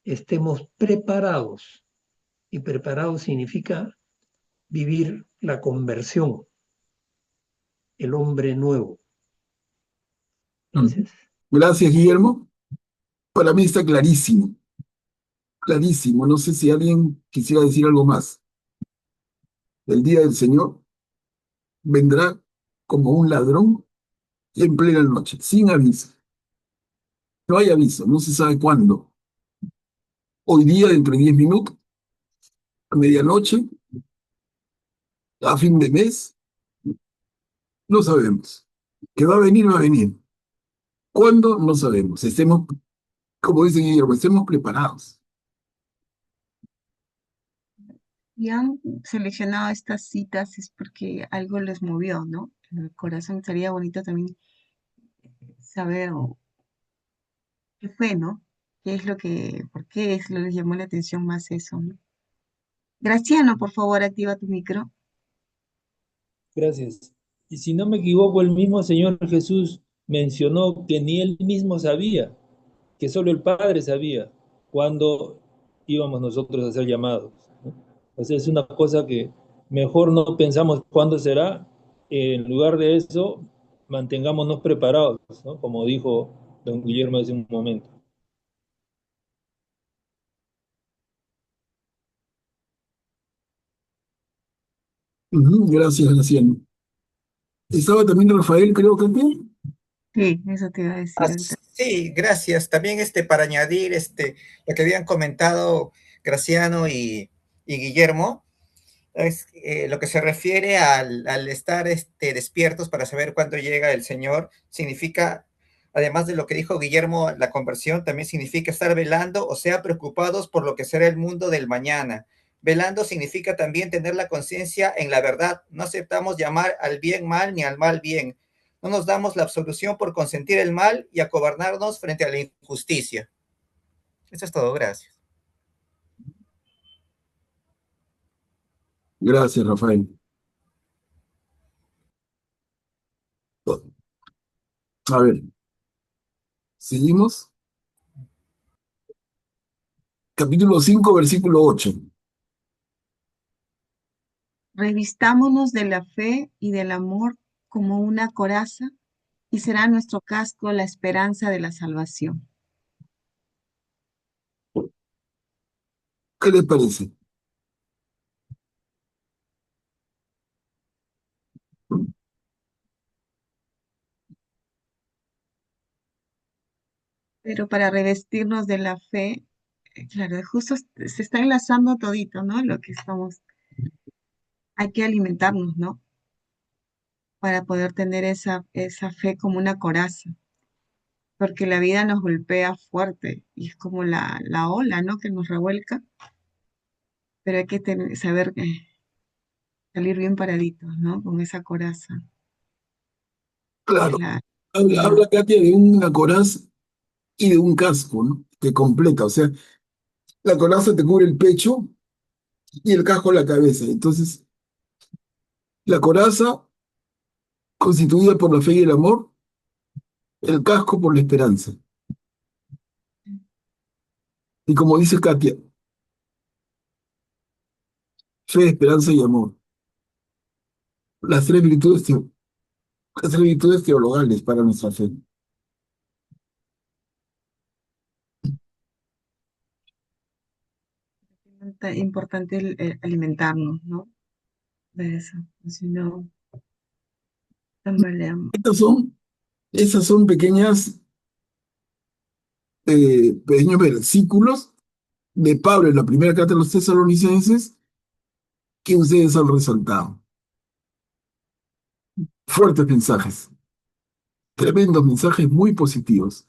estemos preparados. Y preparados significa vivir la conversión, el hombre nuevo. Gracias. Gracias, Guillermo. Para mí está clarísimo, clarísimo. No sé si alguien quisiera decir algo más. El día del Señor vendrá como un ladrón en plena noche, sin aviso. No hay aviso, no se sabe cuándo. Hoy día, dentro de 10 minutos, a medianoche, a fin de mes, no sabemos. Que va a venir, va a venir. ¿Cuándo? No sabemos. Estemos, como dice Guillermo, estemos preparados. Y han seleccionado estas citas es porque algo les movió, ¿no? En el corazón sería bonito también saber qué fue, ¿no? ¿Qué es lo que, por qué es lo que les llamó la atención más eso, ¿no? Graciano, por favor, activa tu micro. Gracias. Y si no me equivoco, el mismo Señor Jesús mencionó que ni él mismo sabía, que solo el Padre sabía cuándo íbamos nosotros a ser llamados, ¿no? O sea, es una cosa que mejor no pensamos cuándo será, en lugar de eso, mantengámonos preparados, ¿no? Como dijo don Guillermo hace un momento. Ujú, gracias, Graciano. Estaba también Rafael, creo que también. Sí, eso te iba a Ah, decir ahorita. sí, gracias. También para añadir lo que habían comentado Graciano y Guillermo, es lo que se refiere al estar despiertos para saber cuándo llega el Señor, significa, además de lo que dijo Guillermo, la conversión también significa estar velando, o sea, preocupados por lo que será el mundo del mañana. Velando significa también tener la conciencia en la verdad. No aceptamos llamar al bien mal ni al mal bien. No nos damos la absolución por consentir el mal y acobardarnos frente a la injusticia. Eso es todo, gracias. Gracias, Rafael. A ver, seguimos. Capítulo 5, versículo 8. Revistámonos de la fe y del amor como una coraza y será nuestro casco la esperanza de la salvación. ¿Qué les parece? Pero para revestirnos de la fe, claro, justo se está enlazando todito, ¿no? Lo que estamos, hay que alimentarnos, ¿no? Para poder tener esa fe como una coraza, porque la vida nos golpea fuerte y es como la ola, ¿no? Que nos revuelca, pero hay que saber salir bien paraditos, ¿no? Con esa coraza, que es Claro, el amor. habla Katia de una coraza y de un casco, ¿no? Que completa, o sea, la coraza te cubre el pecho y el casco la cabeza. Entonces, la coraza constituida por la fe y el amor, el casco por la esperanza. Y como dice Katia, fe, esperanza y amor. Las tres virtudes, las tres virtudes teologales para nuestra fe. Importante el alimentarnos, ¿no? De eso, si no, tambaleamos. Esas son pequeños versículos de Pablo en la primera carta de los tesalonicenses que ustedes han resaltado. Fuertes mensajes, tremendos mensajes muy positivos.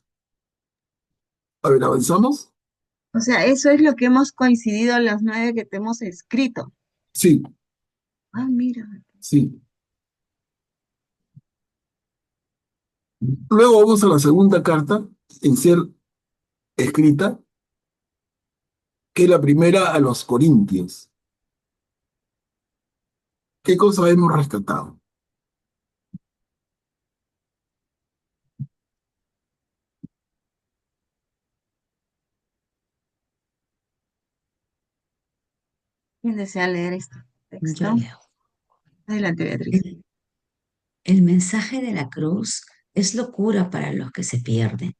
A ver, ¿avanzamos? O sea, eso es lo que hemos coincidido las 9 que te hemos escrito. Sí, Ah, mira. sí. Luego vamos a la segunda carta en ser escrita, que es la primera a los Corintios. ¿Qué cosa hemos rescatado? ¿Quién desea leer este Yo texto? leo. Adelante, Beatriz. El mensaje de la cruz es locura para los que se pierden,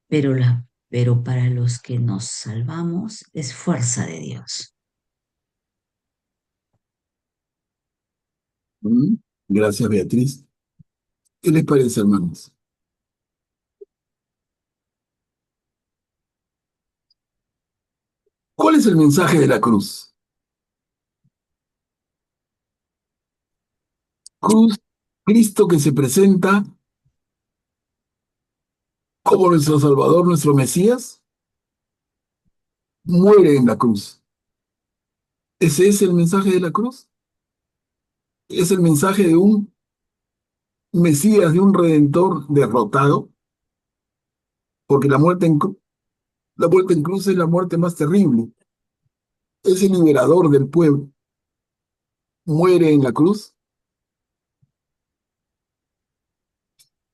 pero para los que nos salvamos es fuerza de Dios. ¿Mm? Gracias, Beatriz. ¿Qué les parece, hermanos? ¿Cuál es el mensaje de la cruz? Cruz, Cristo que se presenta como nuestro Salvador, nuestro Mesías, muere en la cruz. ¿Ese es el mensaje de la cruz? Es el mensaje de un Mesías, de un Redentor derrotado, porque la muerte en cruz es la muerte más terrible. Es el liberador del pueblo. Muere en la cruz.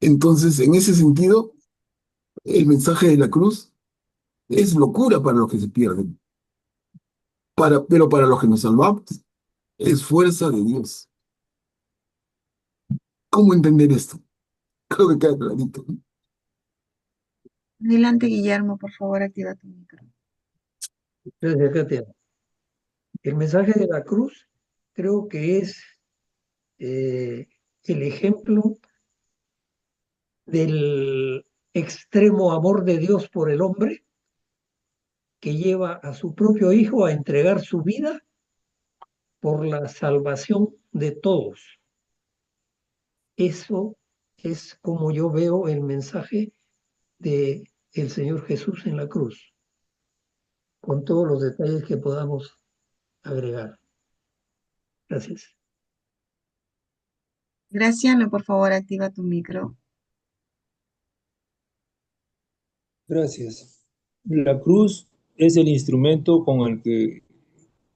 Entonces, en ese sentido, el mensaje de la cruz es locura para los que se pierden, pero para los que nos salvamos, es fuerza de Dios. ¿Cómo entender esto? Creo que queda clarito, ¿no? Adelante, Guillermo, por favor, activa tu micro. Gracias, Katia. El mensaje de la cruz creo que es el ejemplo del extremo amor de Dios por el hombre, que lleva a su propio Hijo a entregar su vida por la salvación de todos. Eso es como yo veo el mensaje de el Señor Jesús en la cruz, con todos los detalles que podamos agregar. Gracias. Graciano, por favor, activa tu micro. Gracias. La cruz es el instrumento con el que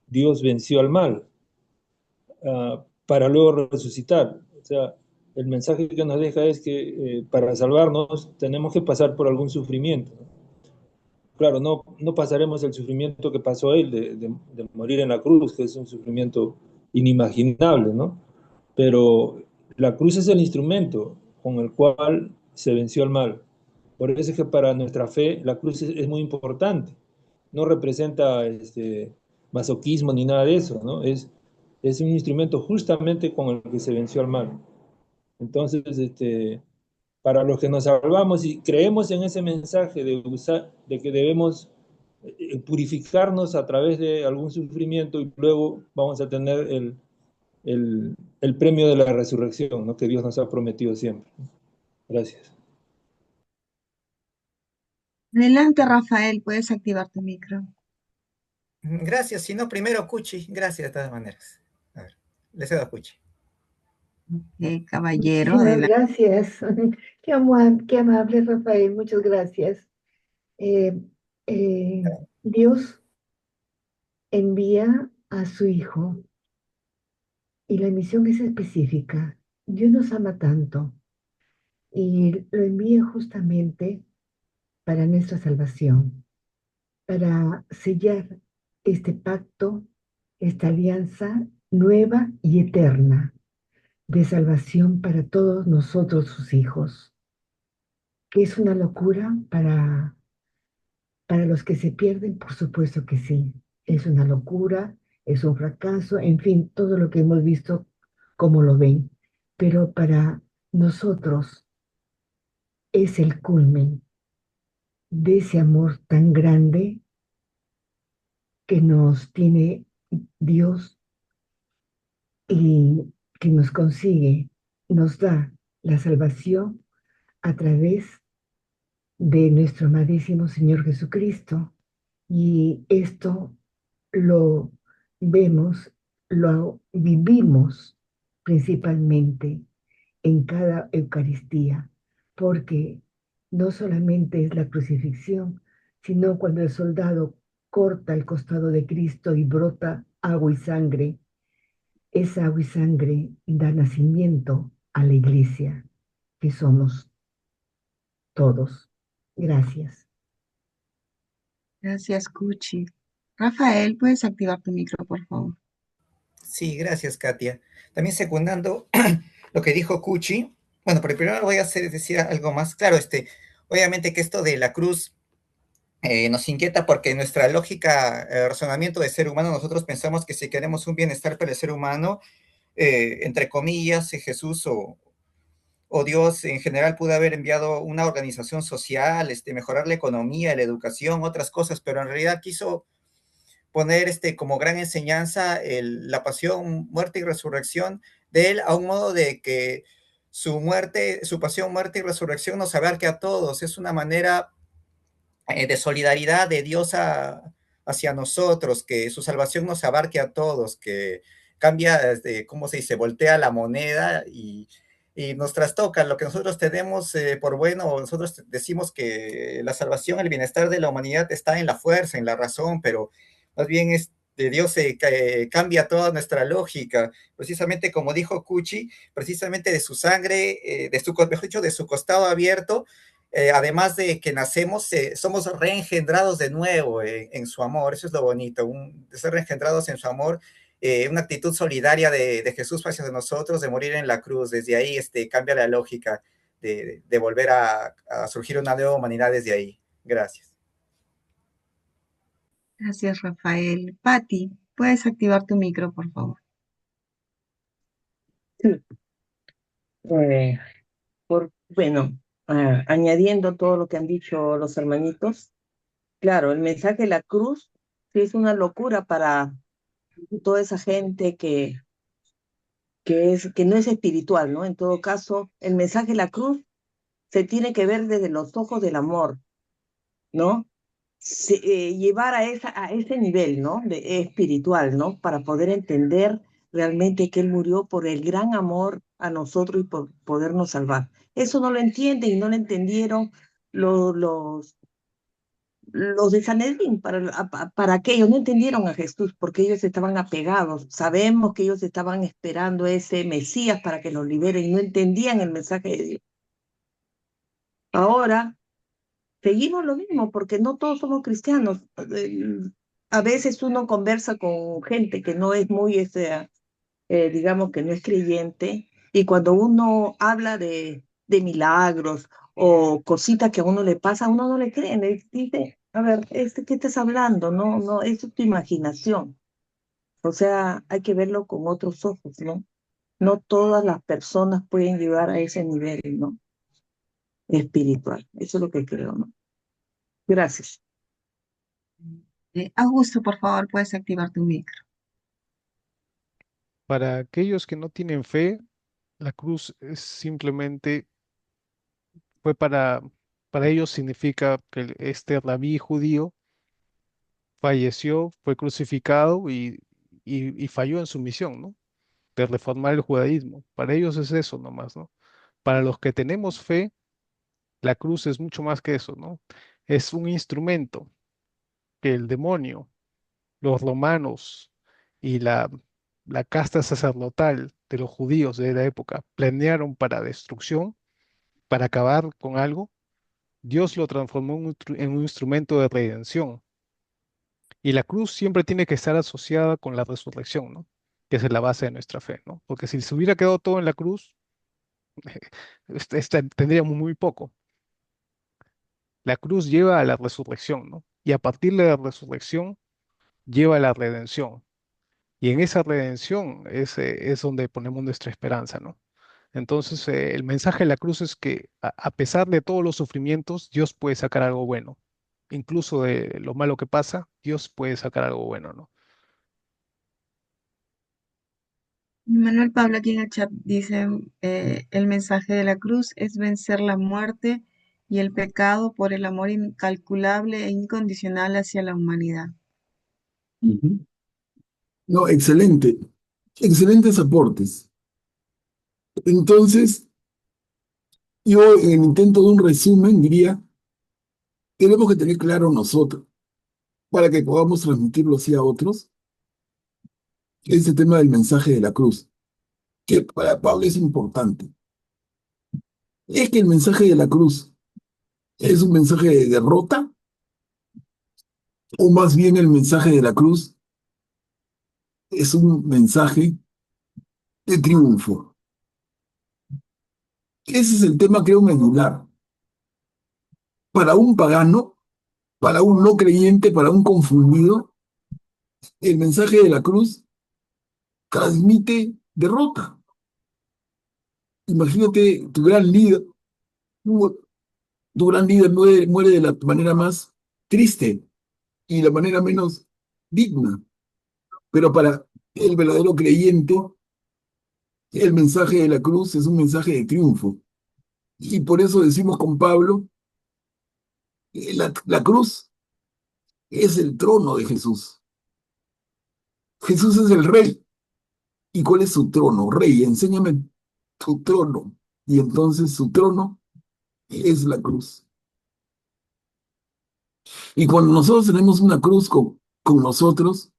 Dios venció al mal, para luego resucitar. O sea, el mensaje que nos deja es que para salvarnos tenemos que pasar por algún sufrimiento. Claro, no pasaremos el sufrimiento que pasó él de morir en la cruz, que es un sufrimiento inimaginable, ¿no? Pero la cruz es el instrumento con el cual se venció al mal. Por eso es que para nuestra fe la cruz es muy importante. No representa masoquismo ni nada de eso, ¿no? Es un instrumento justamente con el que se venció al mal. Entonces, para los que nos salvamos y creemos en ese mensaje de que debemos purificarnos a través de algún sufrimiento y luego vamos a tener el premio de la resurrección, ¿no? Que Dios nos ha prometido siempre. Gracias. Adelante, Rafael, puedes activar tu micro. Gracias, si no, primero Cuchi. Gracias de todas maneras. A ver, le cedo a Cuchi. Caballero, Muchísimas adelante. gracias. Qué amable, Rafael. Muchas gracias. Eh, Dios envía a su Hijo y la misión es específica. Dios nos ama tanto y lo envía justamente para nuestra salvación, para sellar este pacto, esta alianza nueva y eterna de salvación para todos nosotros, sus hijos, que es una locura para los que se pierden, por supuesto que sí, es una locura, es un fracaso, en fin, todo lo que hemos visto, como lo ven, pero para nosotros es el culmen de ese amor tan grande que nos tiene Dios y que nos consigue, nos da la salvación a través de nuestro amadísimo Señor Jesucristo. Y esto lo vemos, lo vivimos principalmente en cada Eucaristía, porque no solamente es la crucifixión, sino cuando el soldado corta el costado de Cristo y brota agua y sangre, esa agua y sangre da nacimiento a la iglesia, que somos todos. Gracias. Gracias, Cuchi. Rafael, puedes activar tu micro, por favor. Sí, gracias, Katia. También secundando lo que dijo Cuchi. Bueno, pero primero voy a decir algo más. Claro, obviamente que esto de la cruz nos inquieta porque nuestra lógica, razonamiento de ser humano, nosotros pensamos que si queremos un bienestar para el ser humano, entre comillas, Jesús o Dios en general pudo haber enviado una organización social, mejorar la economía, la educación, otras cosas, pero en realidad quiso poner como gran enseñanza la pasión, muerte y resurrección de Él a un modo de que su muerte, su pasión, muerte y resurrección nos abarque a todos. Es una manera de solidaridad de Dios hacia nosotros, que su salvación nos abarque a todos, que cambia, ¿cómo se dice? Voltea la moneda y nos trastoca lo que nosotros tenemos por bueno. Nosotros decimos que la salvación, el bienestar de la humanidad está en la fuerza, en la razón, pero más bien es de Dios cambia toda nuestra lógica, precisamente como dijo Cuchi, precisamente de su sangre, mejor dicho, de su costado abierto, además de que nacemos, somos reengendrados de nuevo en su amor. Eso es lo bonito, de ser reengendrados en su amor, una actitud solidaria de Jesús hacia nosotros, de morir en la cruz. Desde ahí cambia la lógica de volver a surgir una nueva humanidad desde ahí. Gracias. Gracias, Rafael. Patti, ¿puedes activar tu micro, por favor? Sí. Bueno, añadiendo todo lo que han dicho los hermanitos, claro, el mensaje de la cruz sí es una locura para toda esa gente que no es espiritual, ¿no? En todo caso, el mensaje de la cruz se tiene que ver desde los ojos del amor, ¿no? Llevar a ese nivel, ¿no? Espiritual, ¿no? Para poder entender realmente que Él murió por el gran amor a nosotros y por podernos salvar. Eso no lo entienden y no lo entendieron los, los, los de Sanedrín, para que ellos no entendieron a Jesús, porque ellos estaban apegados. Sabemos que ellos estaban esperando ese Mesías para que los liberen y no entendían el mensaje de Dios. Ahora seguimos lo mismo, porque no todos somos cristianos. A veces uno conversa con gente que no es muy, digamos que no es creyente, y cuando uno habla de milagros o cositas que a uno le pasa, a uno no le cree, le dice, a ver, ¿qué estás hablando? No, no, eso es tu imaginación. O sea, hay que verlo con otros ojos, ¿no? No todas las personas pueden llegar a ese nivel, ¿no? Espiritual. Eso es lo que creo, ¿no? Gracias. Augusto, por favor, puedes activar tu micro. Para aquellos que no tienen fe, la cruz es simplemente fue para ellos significa que este rabí judío falleció, fue crucificado y falló en su misión, ¿no? De reformar el judaísmo. Para ellos es eso nomás, ¿no? Para los que tenemos fe, la cruz es mucho más que eso, ¿no? Es un instrumento que el demonio, los romanos y la casta sacerdotal de los judíos de la época planearon para destrucción, para acabar con algo. Dios lo transformó en un instrumento de redención. Y la cruz siempre tiene que estar asociada con la resurrección, ¿no? Que es la base de nuestra fe, ¿no? Porque si se hubiera quedado todo en la cruz, tendríamos muy poco. La cruz lleva a la resurrección, ¿no? Y a partir de la resurrección lleva a la redención. Y en esa redención es donde ponemos nuestra esperanza, ¿no? Entonces, el mensaje de la cruz es que a pesar de todos los sufrimientos, Dios puede sacar algo bueno. Incluso de lo malo que pasa, Dios puede sacar algo bueno, ¿no? Manuel Pablo aquí en el chat dice, el mensaje de la cruz es vencer la muerte y el pecado por el amor incalculable e incondicional hacia la humanidad. Ujú. No, excelente. Excelentes aportes. Entonces, yo en el intento de un resumen diría, tenemos que tener claro nosotros, para que podamos transmitirlo así a otros, ese tema del mensaje de la cruz, que para Pablo es importante. Es que el mensaje de la cruz es un mensaje de derrota, o más bien el mensaje de la cruz es un mensaje de triunfo. Ese es el tema, creo, medular. Para un pagano, para un no creyente, para un confundido, el mensaje de la cruz transmite derrota. Imagínate tu gran líder, tu gran líder muere de la manera más triste y la manera menos digna. Pero para el verdadero creyente, El mensaje de la cruz es un mensaje de triunfo. Y por eso decimos con Pablo, la cruz es el trono de Jesús. Jesús es el rey. ¿Y cuál es su trono? Rey, enséñame tu trono. Y entonces su trono es la cruz. Y cuando nosotros tenemos una cruz con nosotros,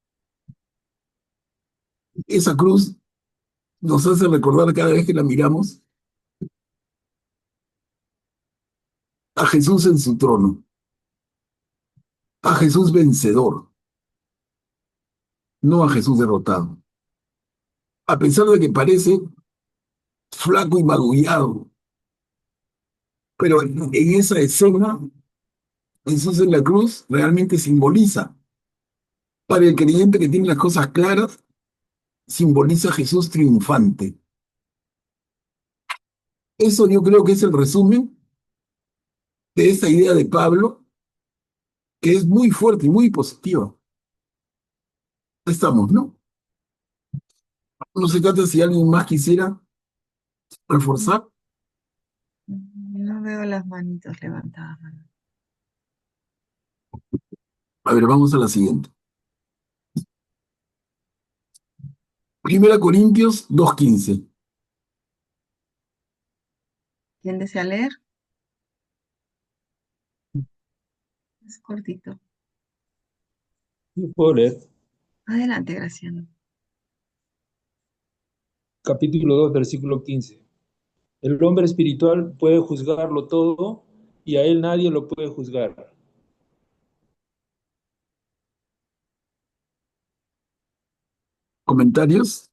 esa cruz nos hace recordar cada vez que la miramos a Jesús en su trono, a Jesús vencedor, no a Jesús derrotado. A pesar de que parece flaco y magullado, pero en esa escena, Jesús en la cruz realmente simboliza, para el creyente que tiene las cosas claras, simboliza a Jesús triunfante. Eso yo creo que es el resumen de esta idea de Pablo, que es muy fuerte y muy positiva. Estamos, ¿no? No se trata si alguien más quisiera reforzar. No veo las manitos levantadas. A ver, vamos a la siguiente. Primera Corintios 2:15. ¿Quién desea leer? Es cortito. Yo puedo leer. Adelante, Graciano. Capítulo 2, versículo 15. El hombre espiritual puede juzgarlo todo y a él nadie lo puede juzgar. ¿Comentarios?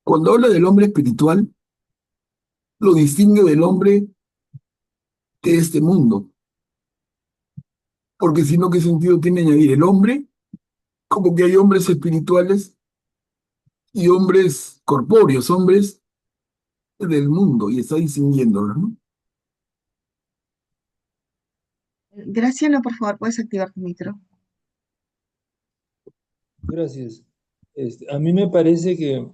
Cuando habla del hombre espiritual, lo distingue del hombre de este mundo. Porque si no, ¿qué sentido tiene añadir el hombre? Como que hay hombres espirituales y hombres corpóreos, hombres del mundo, y está distinguiéndolos, ¿no? Graciano, por favor, puedes activar tu micro. Gracias. A mí me parece que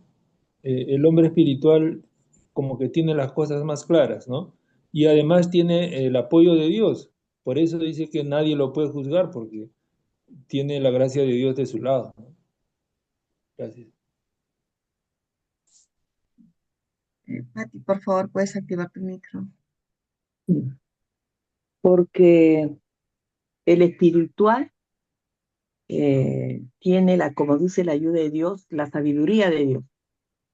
el hombre espiritual como que tiene las cosas más claras, ¿no? Y además tiene el apoyo de Dios. Por eso dice que nadie lo puede juzgar porque tiene la gracia de Dios de su lado, ¿no? Gracias. Pati, por favor, puedes activar tu micro. Porque el espiritual tiene como dice la ayuda de Dios, la sabiduría de Dios,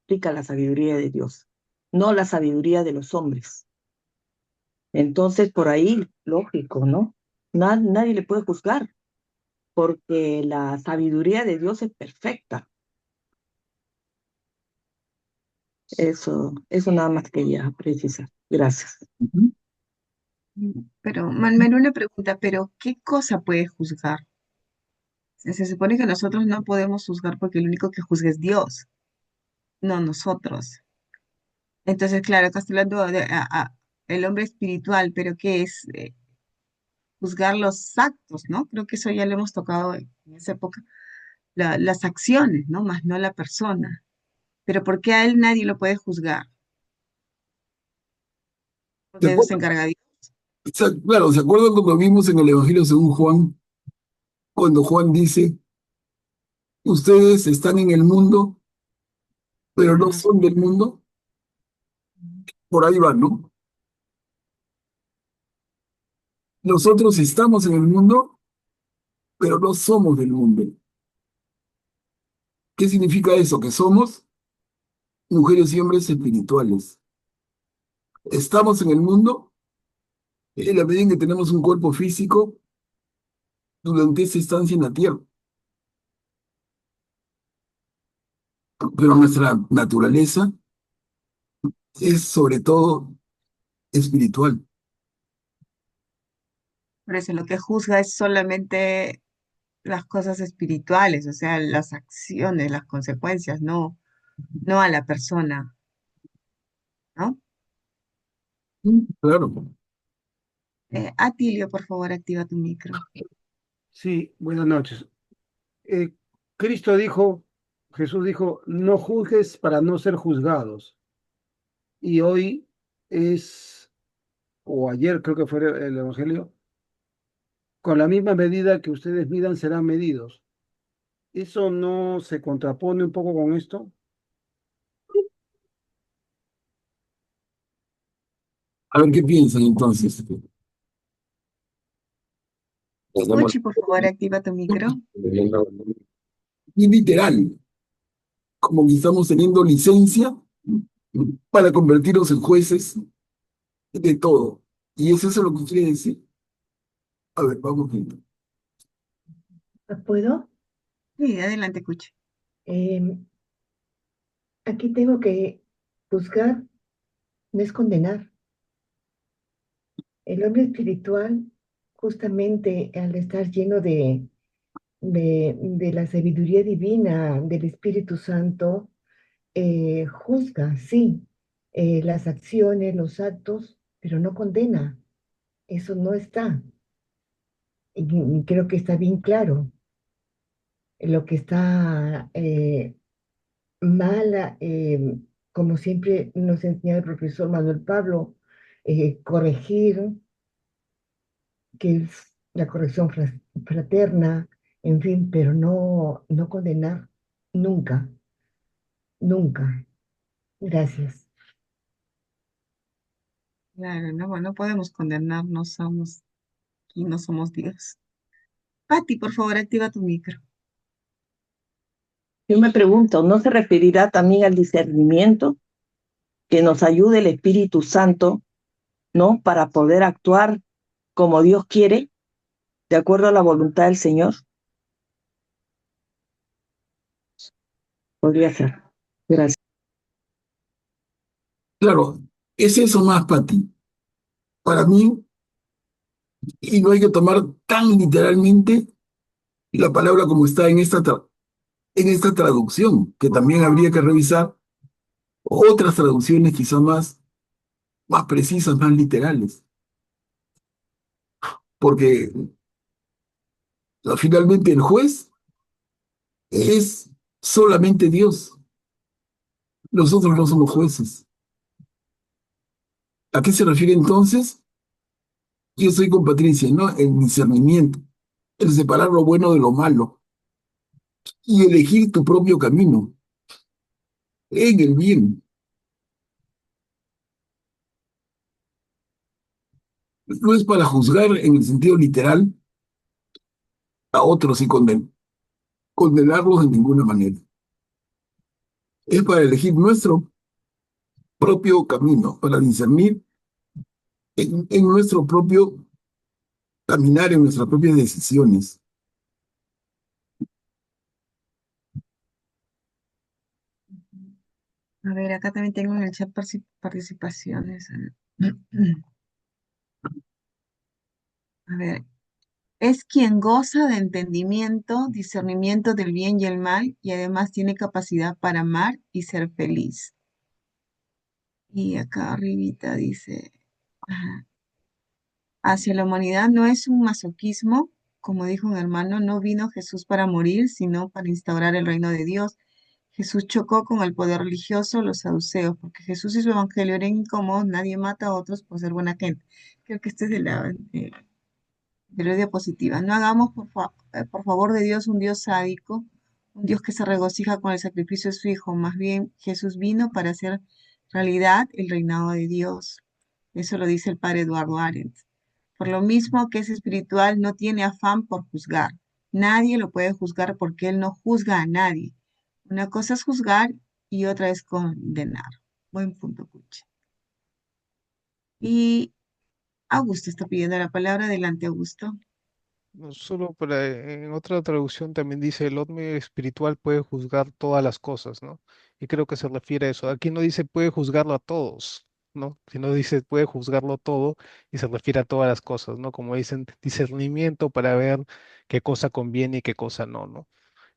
explica la sabiduría de Dios, no la sabiduría de los hombres. Entonces, por ahí, lógico, ¿no? Nadie le puede juzgar, porque la sabiduría de Dios es perfecta. Eso nada más quería precisar. Gracias. Pero, Manuel, una pregunta, ¿pero qué cosa puede juzgar? Se supone que nosotros no podemos juzgar porque el único que juzga es Dios, no nosotros. Entonces, claro, acá estoy hablando de el hombre espiritual, pero ¿qué es? Juzgar los actos, ¿no? Creo que eso ya lo hemos tocado en esa época, las acciones, ¿no? Más no la persona. Pero ¿por qué a él nadie lo puede juzgar? ¿Se Porque de eso se acuerdan? encarga Dios. Claro, ¿se acuerdan cuando vimos en el Evangelio según Juan, cuando Juan dice, ustedes están en el mundo, pero no son del mundo? Por ahí va, ¿no? Nosotros estamos en el mundo, pero no somos del mundo. ¿Qué significa eso? Que somos mujeres y hombres espirituales. Estamos en el mundo en la medida en que tenemos un cuerpo físico durante esa estancia en la tierra. Pero nuestra naturaleza es sobre todo espiritual. Por eso lo que juzga es solamente las cosas espirituales, o sea, las acciones, las consecuencias, no a la persona, ¿no? Claro. Atilio, por favor, activa tu micro. Sí, buenas noches. Eh, Cristo dijo, Jesús dijo, no juzgues para no ser juzgados. Y hoy es, o ayer creo que fue el Evangelio, con la misma medida que ustedes midan serán medidos. ¿Eso no se contrapone un poco con esto? A ver qué piensan entonces. Cuchi, por favor, activa tu micro. Y literal, como que estamos teniendo licencia para convertirnos en jueces de todo. Y es eso lo que quiere decir. A ver, vamos viendo. ¿Puedo? Sí, adelante, Cuchi. Aquí tengo que juzgar, no es condenar. El hombre espiritual, justamente al estar lleno de la sabiduría divina del Espíritu Santo, juzga, sí, las acciones, los actos, pero no condena. Eso no está. Y creo que está bien claro. Lo que está mal, como siempre nos enseña el profesor Manuel Pablo, corregir, que es la corrección fraterna, en fin, pero no condenar nunca, nunca. Gracias. Claro, no podemos condenar, no somos, y no somos Dios. Pati, por favor, activa tu micro. Yo me pregunto, ¿no se referirá también al discernimiento que nos ayude el Espíritu Santo, ¿no? Para poder actuar como Dios quiere, de acuerdo a la voluntad del Señor? Podría ser. Gracias. Claro, es eso más para ti. Para mí, y no hay que tomar tan literalmente la palabra como está en esta traducción, que también habría que revisar otras traducciones quizá más precisas, más literales, porque finalmente el juez es solamente Dios. Nosotros no somos jueces. ¿A qué se refiere entonces? Yo estoy con Patricia, ¿no? El discernimiento, el separar lo bueno de lo malo y elegir tu propio camino en el bien. No es para juzgar en el sentido literal a otros y condenarlos de ninguna manera. Es para elegir nuestro propio camino, para discernir en nuestro propio caminar, en nuestras propias decisiones. A ver, acá también tengo en el chat participaciones. A ver, es quien goza de entendimiento, discernimiento del bien y el mal, y además tiene capacidad para amar y ser feliz. Y acá arribita dice, ajá, hacia la humanidad no es un masoquismo, como dijo un hermano, no vino Jesús para morir, sino para instaurar el reino de Dios. Jesús chocó con el poder religioso, los saduceos, porque Jesús y su evangelio eran incómodos, nadie mata a otros por ser buena gente. Creo que este es de la diapositiva. No hagamos, por favor de Dios, un Dios sádico, un Dios que se regocija con el sacrificio de su Hijo. Más bien, Jesús vino para hacer realidad el reinado de Dios. Eso lo dice el padre Eduardo Arendt. Por lo mismo que es espiritual, no tiene afán por juzgar. Nadie lo puede juzgar porque él no juzga a nadie. Una cosa es juzgar y otra es condenar. Buen punto, Cuchi. Y Augusto está pidiendo la palabra. Adelante, Augusto. No solo para, en otra traducción también dice el hombre espiritual puede juzgar todas las cosas, ¿no? Y creo que se refiere a eso. Aquí no dice puede juzgarlo a todos, ¿no? Sino dice puede juzgarlo todo y se refiere a todas las cosas, ¿no? Como dicen, discernimiento para ver qué cosa conviene y qué cosa no, ¿no?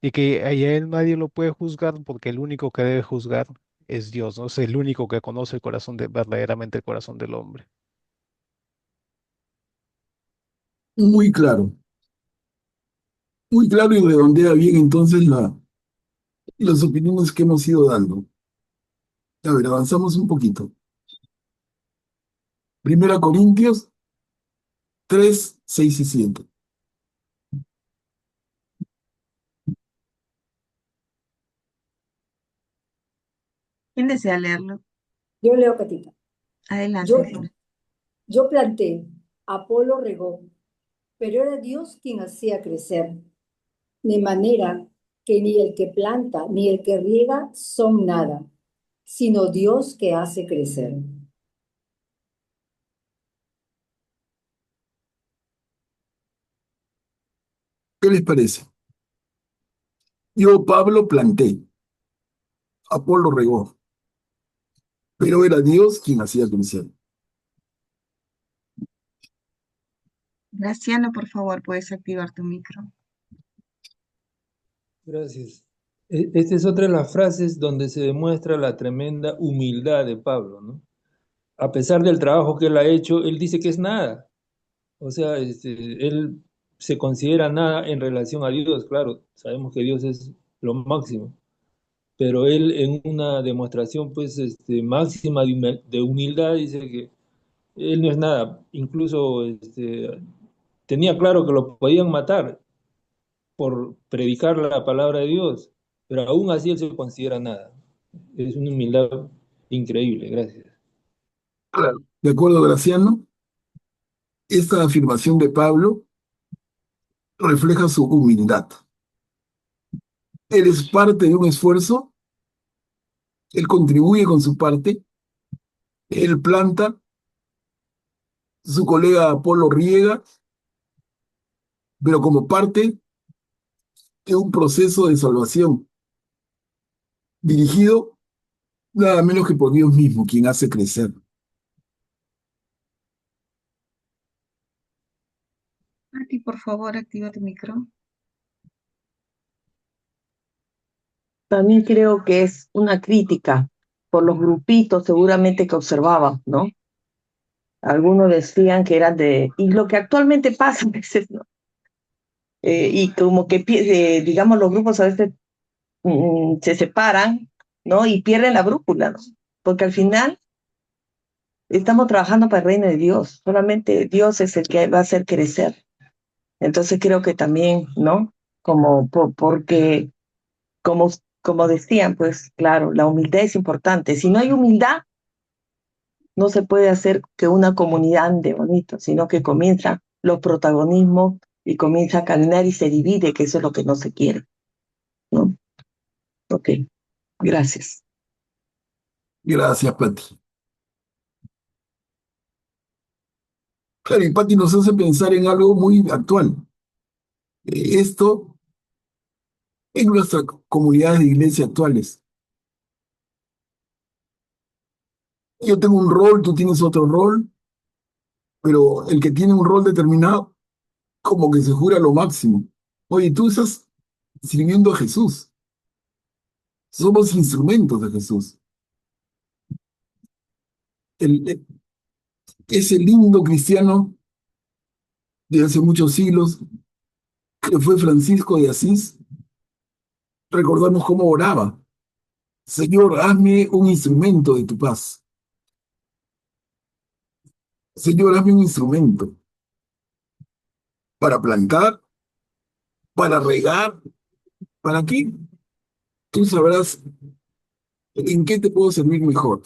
Y que a él nadie lo puede juzgar porque el único que debe juzgar es Dios, ¿no? Es el único que conoce el corazón verdaderamente el corazón del hombre. Muy claro, muy claro y redondea bien entonces las opiniones que hemos ido dando. A ver, avanzamos un poquito. Primera Corintios 3, 6 y 7. ¿Quién desea leerlo? Yo leo, Catita. Adelante, Yo, Flor. yo planté, Apolo regó, pero era Dios quien hacía crecer. De manera que ni el que planta ni el que riega son nada, sino Dios que hace crecer. ¿Qué les parece? Yo, Pablo, planté, Apolo regó, pero era Dios quien hacía crecer. Graciano, por favor, puedes activar tu micro. Gracias. Esta es otra de las frases donde se demuestra la tremenda humildad de Pablo, ¿no? A pesar del trabajo que él ha hecho, él dice que es nada. O sea, él se considera nada en relación a Dios, claro, sabemos que Dios es lo máximo, pero él en una demostración pues máxima de humildad dice que él no es nada, incluso tenía claro que lo podían matar por predicar la palabra de Dios, pero aún así él se considera nada. Es una humildad increíble, gracias. Claro. De acuerdo, Graciano, esta afirmación de Pablo refleja su humildad. Él es parte de un esfuerzo, él contribuye con su parte, él planta, su colega Apolo riega, pero como parte de un proceso de salvación dirigido nada menos que por Dios mismo, quien hace crecer. Mati, por favor, activa tu micro. También creo que es una crítica por los grupitos seguramente que observaban, ¿no? Algunos decían que eran y lo que actualmente pasa a veces, ¿no? Y como que, digamos, los grupos a veces se separan, ¿no? Y pierden la brújula, ¿no? Porque al final estamos trabajando para el reino de Dios, solamente Dios es el que va a hacer crecer. Entonces creo que también, ¿no? Porque, como, como decían, pues claro, la humildad es importante. Si no hay humildad, no se puede hacer que una comunidad ande bonito, sino que comienzan los protagonismos y comienza a caminar y se divide, que eso es lo que no se quiere, ¿no? Ok, gracias. Gracias, Pati. Claro, y Pati nos hace pensar en algo muy actual. Esto en nuestras comunidades de iglesia actuales. Yo tengo un rol, tú tienes otro rol, pero el que tiene un rol determinado, como que se jura lo máximo. Oye, tú estás sirviendo a Jesús. Somos instrumentos de Jesús. El, ese lindo cristiano de hace muchos siglos, que fue Francisco de Asís, recordamos cómo oraba. Señor, hazme un instrumento de tu paz. Señor, hazme un instrumento para plantar, para regar, ¿para qué? Tú sabrás en qué te puedo servir mejor.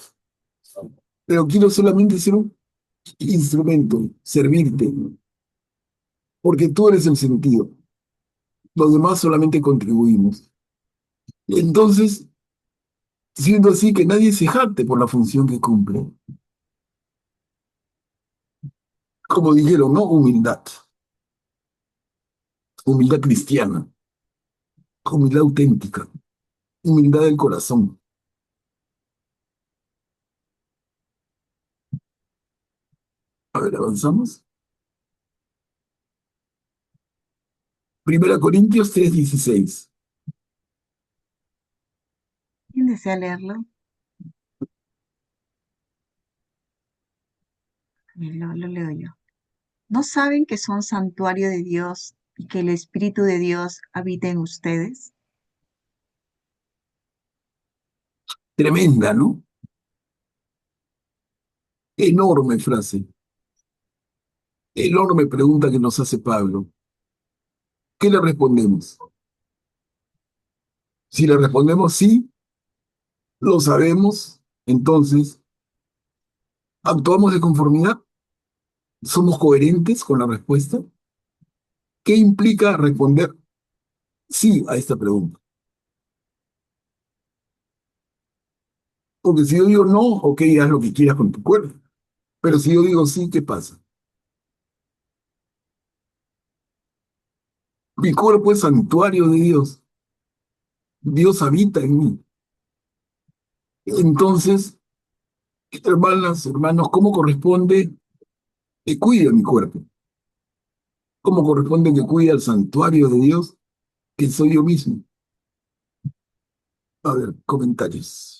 Pero quiero solamente ser un instrumento, servirte, porque tú eres el sentido. Los demás solamente contribuimos. Entonces, siendo así, que nadie se jacte por la función que cumple. Como dijeron, ¿no? Humildad. Humildad cristiana. Humildad auténtica. Humildad del corazón. A ver, avanzamos. Primera Corintios 3:16. ¿Quién desea leerlo? Lo leo yo. ¿No saben que son santuario de Dios y que el Espíritu de Dios habita en ustedes? Tremenda, ¿no? Enorme frase, enorme pregunta que nos hace Pablo. ¿Qué le respondemos? Si le respondemos sí, lo sabemos, entonces, ¿actuamos de conformidad? ¿Somos coherentes con la respuesta? ¿Qué implica responder sí a esta pregunta? Porque si yo digo no, ok, haz lo que quieras con tu cuerpo. Pero si yo digo sí, ¿qué pasa? Mi cuerpo es santuario de Dios. Dios habita en mí. Entonces, hermanas, hermanos, ¿cómo corresponde que cuide mi cuerpo? ¿Cómo corresponde que cuide al santuario de Dios, que soy yo mismo? A ver, comentarios.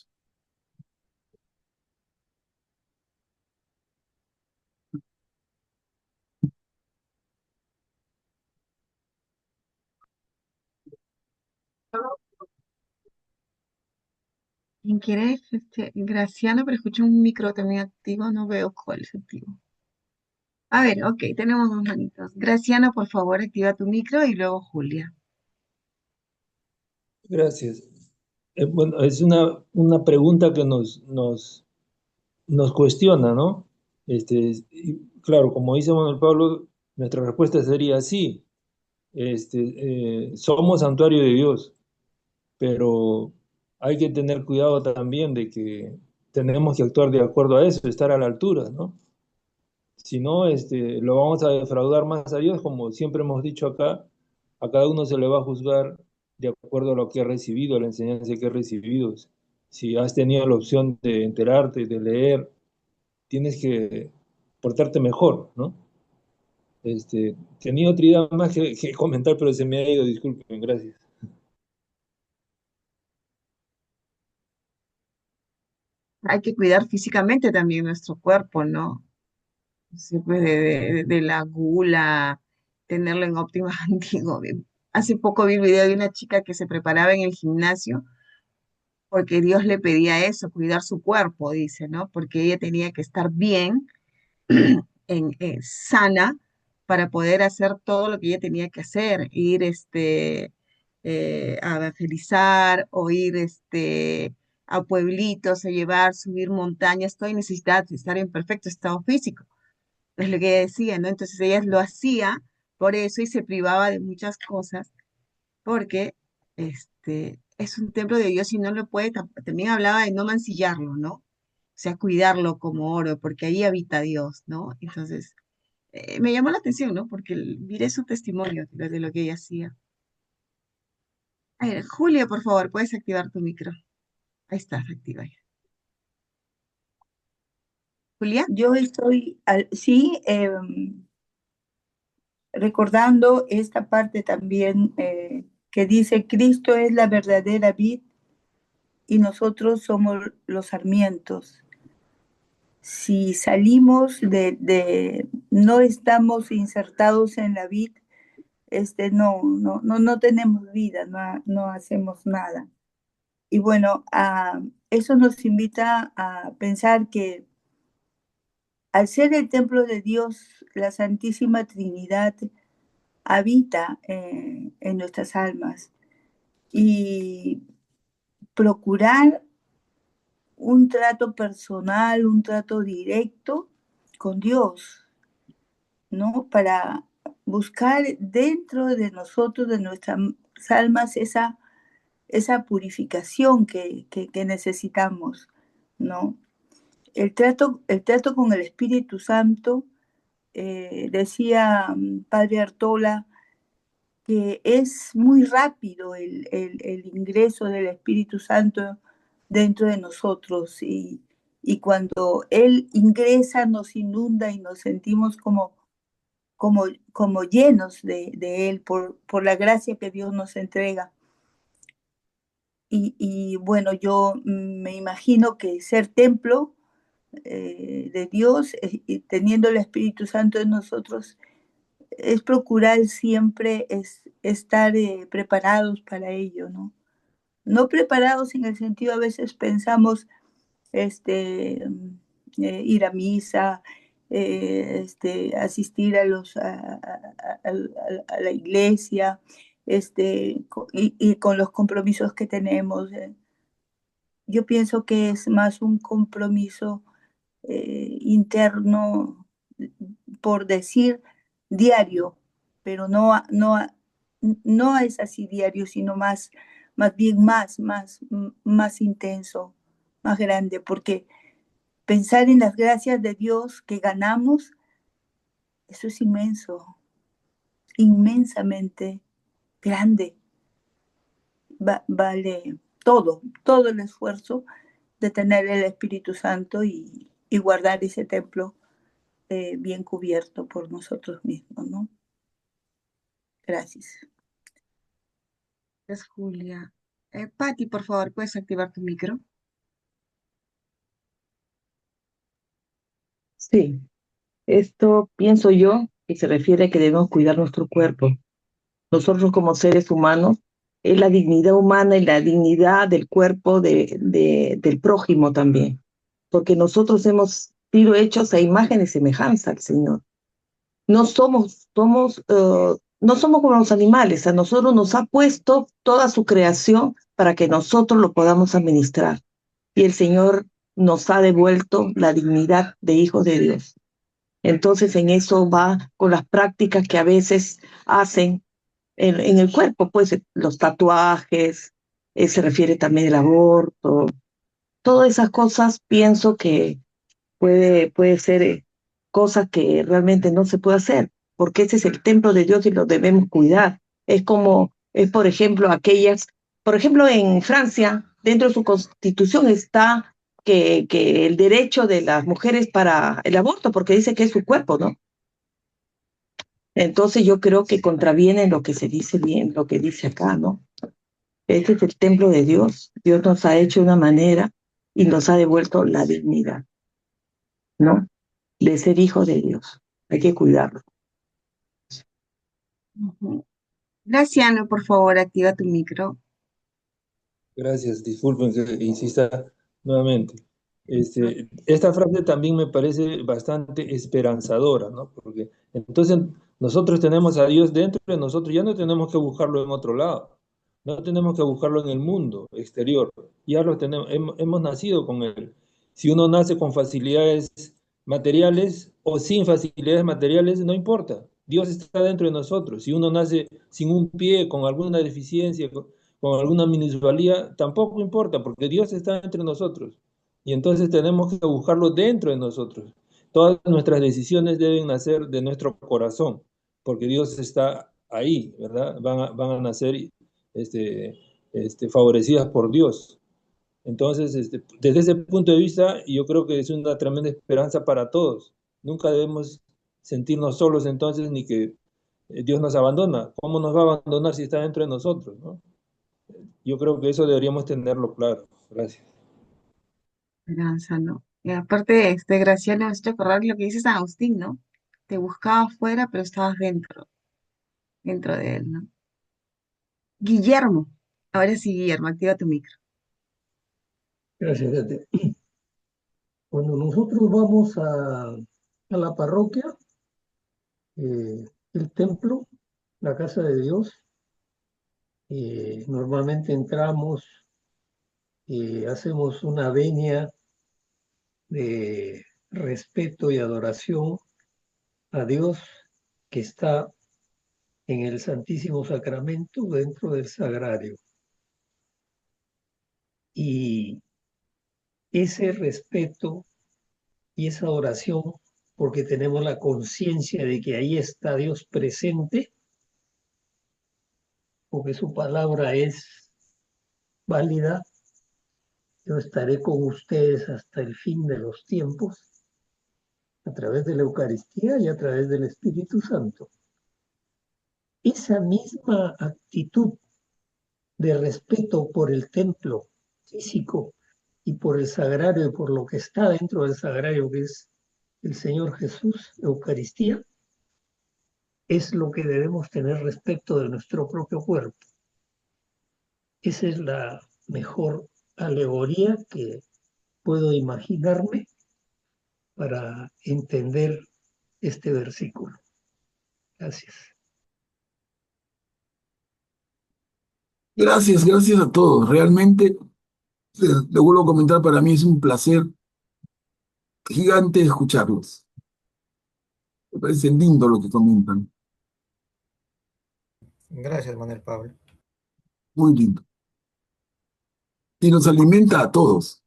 ¿Quién quiere? Graciano, pero escucho un micro también activo, no veo cuál es activo. A ver, ok, tenemos dos manitos. Graciano, por favor, activa tu micro y luego Julia. Gracias. Bueno, es una pregunta que nos cuestiona, ¿no? Y claro, como dice Manuel Pablo, nuestra respuesta sería sí. Somos santuario de Dios, pero hay que tener cuidado también de que tenemos que actuar de acuerdo a eso, estar a la altura, ¿no? Si no, lo vamos a defraudar más a Dios, como siempre hemos dicho acá, a cada uno se le va a juzgar de acuerdo a lo que ha recibido, a la enseñanza que ha recibido. Si has tenido la opción de enterarte, de leer, tienes que portarte mejor, ¿no? Tenía otra idea más que comentar, pero se me ha ido, disculpen, gracias. Hay que cuidar físicamente también nuestro cuerpo, ¿no? Sí, pues de la gula, tenerlo en óptima, digo, hace poco vi el video de una chica que se preparaba en el gimnasio porque Dios le pedía eso, cuidar su cuerpo, dice, ¿no? Porque ella tenía que estar bien, sana, para poder hacer todo lo que ella tenía que hacer, ir a evangelizar o ir a pueblitos, a llevar, subir montañas, todo y necesitaba estar en perfecto estado físico. Es lo que ella decía, ¿no? Entonces ella lo hacía por eso y se privaba de muchas cosas porque es un templo de Dios y no lo puede, también hablaba de no mancillarlo, ¿no? O sea, cuidarlo como oro, porque ahí habita Dios, ¿no? Entonces, me llamó la atención, ¿no? Porque miré su testimonio de lo que ella hacía. A ver, Julia, por favor, puedes activar tu micro. Ahí estás, activa ya. Julia, Yo estoy, sí, recordando esta parte también que dice, Cristo es la verdadera vid y nosotros somos los sarmientos. Si salimos no estamos insertados en la vid, no tenemos vida, no hacemos nada. Y bueno, eso nos invita a pensar que al ser el templo de Dios, la Santísima Trinidad habita en nuestras almas y procurar un trato personal, un trato directo con Dios, ¿no? Para buscar dentro de nosotros, de nuestras almas, esa purificación que necesitamos, ¿no? El trato con el Espíritu Santo, decía Padre Artola, que es muy rápido el ingreso del Espíritu Santo dentro de nosotros y cuando Él ingresa nos inunda y nos sentimos como llenos de Él por la gracia que Dios nos entrega. Y bueno, yo me imagino que ser templo de Dios y teniendo el Espíritu Santo en nosotros, es procurar siempre estar preparados para ello, ¿no? No preparados en el sentido, a veces pensamos ir a misa, asistir a la iglesia, y con los compromisos que tenemos. Yo pienso que es más un compromiso interno, por decir diario, pero no es así diario, sino más bien más intenso, más grande, porque pensar en las gracias de Dios que ganamos, eso es inmenso, inmensamente grande. Vale todo el esfuerzo de tener el Espíritu Santo y guardar ese templo bien cubierto por nosotros mismos, ¿no? Gracias. Gracias, Julia. Patti, por favor, ¿puedes activar tu micro? Sí, esto pienso yo que se refiere a que debemos cuidar nuestro cuerpo. Nosotros como seres humanos, es la dignidad humana y la dignidad del cuerpo del prójimo también, porque nosotros hemos sido hechos a imagen y semejanza al Señor. No somos como los animales, a nosotros nos ha puesto toda su creación para que nosotros lo podamos administrar. Y el Señor nos ha devuelto la dignidad de hijos de Dios. Entonces en eso va con las prácticas que a veces hacen en el cuerpo, pues los tatuajes, se refiere también al aborto, todas esas cosas pienso que puede ser cosas que realmente no se puede hacer, porque ese es el templo de Dios y lo debemos cuidar. Por ejemplo, por ejemplo, en Francia, dentro de su constitución está que el derecho de las mujeres para el aborto, porque dice que es su cuerpo, ¿no? Entonces yo creo que contraviene lo que se dice bien, lo que dice acá, ¿no? Este es el templo de Dios. Dios nos ha hecho de una manera y nos ha devuelto la dignidad, ¿no? De ser hijo de Dios. Hay que cuidarlo. Graciano, por favor, activa tu micro. Gracias, disculpen que insista nuevamente. Esta frase también me parece bastante esperanzadora, ¿no? Porque entonces nosotros tenemos a Dios dentro de nosotros, ya no tenemos que buscarlo en otro lado, no tenemos que buscarlo en el mundo exterior, ya lo tenemos, hemos nacido con Él. Si uno nace con facilidades materiales o sin facilidades materiales, no importa, Dios está dentro de nosotros. Si uno nace sin un pie, con alguna deficiencia, con alguna minusvalía, tampoco importa, porque Dios está entre nosotros. Y entonces tenemos que buscarlo dentro de nosotros. Todas nuestras decisiones deben nacer de nuestro corazón, porque Dios está ahí, ¿verdad? Van a nacer favorecidas por Dios. Entonces, desde ese punto de vista, yo creo que es una tremenda esperanza para todos. Nunca debemos sentirnos solos entonces, ni que Dios nos abandona. ¿Cómo nos va a abandonar si está dentro de nosotros, ¿no? Yo creo que eso deberíamos tenerlo claro. Gracias. Esperanza, ¿no? Y aparte, Graciano, me has hecho acordar lo que dice San Agustín, ¿no? Te buscaba afuera, pero estabas dentro de él, ¿no? Guillermo, ahora sí, Guillermo, activa tu micro. Gracias, Gete. Cuando nosotros vamos a la parroquia, el templo, la casa de Dios, normalmente entramos y hacemos una venia de respeto y adoración a Dios que está en el Santísimo Sacramento dentro del sagrario. Y ese respeto y esa oración, porque tenemos la conciencia de que ahí está Dios presente, porque su palabra es válida. Yo estaré con ustedes hasta el fin de los tiempos, a través de la Eucaristía y a través del Espíritu Santo. Esa misma actitud de respeto por el templo físico y por el sagrario y por lo que está dentro del sagrario, que es el Señor Jesús, Eucaristía, es lo que debemos tener respecto de nuestro propio cuerpo. Esa es la mejor alegoría que puedo imaginarme para entender este versículo. Gracias. Gracias a todos. Realmente, le vuelvo a comentar, para mí es un placer gigante escucharlos. Me parece lindo lo que comentan, Gracias, Manuel Pablo. muy lindo. Y nos alimenta a todos.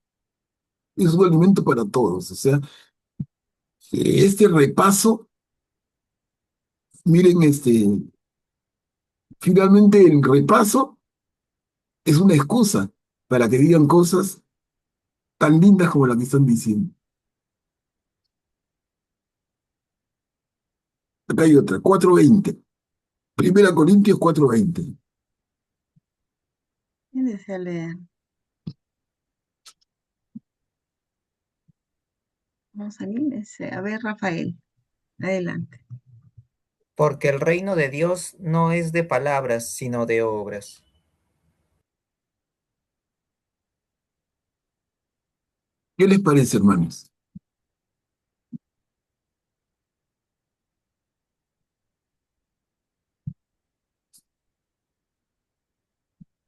Es un alimento para todos. O sea, este repaso, miren, finalmente el repaso es una excusa para que digan cosas tan lindas como las que están diciendo. Acá hay otra, 4:20. Primera Corintios 4:20. ¿Quién desea leer? Vamos, anímense. A ver, Rafael, adelante. Porque el reino de Dios no es de palabras, sino de obras. ¿Qué les parece, hermanos?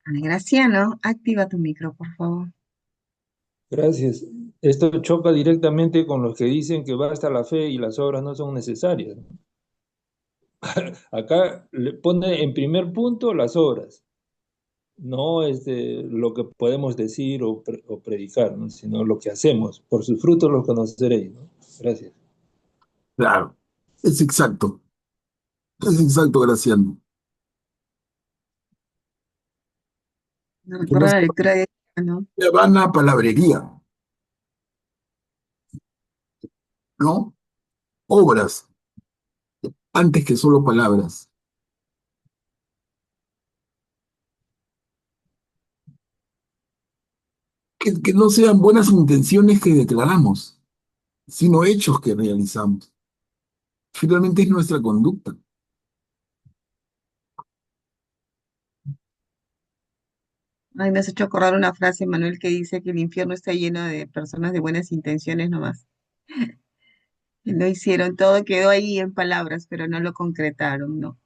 Graciano, activa tu micro, por favor. Gracias. Esto choca directamente con los que dicen que basta la fe y las obras no son necesarias. Acá le pone en primer punto las obras, no lo que podemos decir o predicar, ¿no? Sino lo que hacemos. Por sus frutos los conoceréis, ¿no? Gracias. Claro, es exacto. Es exacto, Graciano. Me Que no recuerda la lectura de ¿no? se van a palabrería, ¿no? Obras, antes que solo palabras. Que no sean buenas intenciones que declaramos, sino hechos que realizamos. Finalmente es nuestra conducta. Ay, me has hecho acordar una frase, Manuel, que dice que el infierno está lleno de personas de buenas intenciones nomás. Que no hicieron, todo quedó ahí en palabras, pero no lo concretaron, ¿no?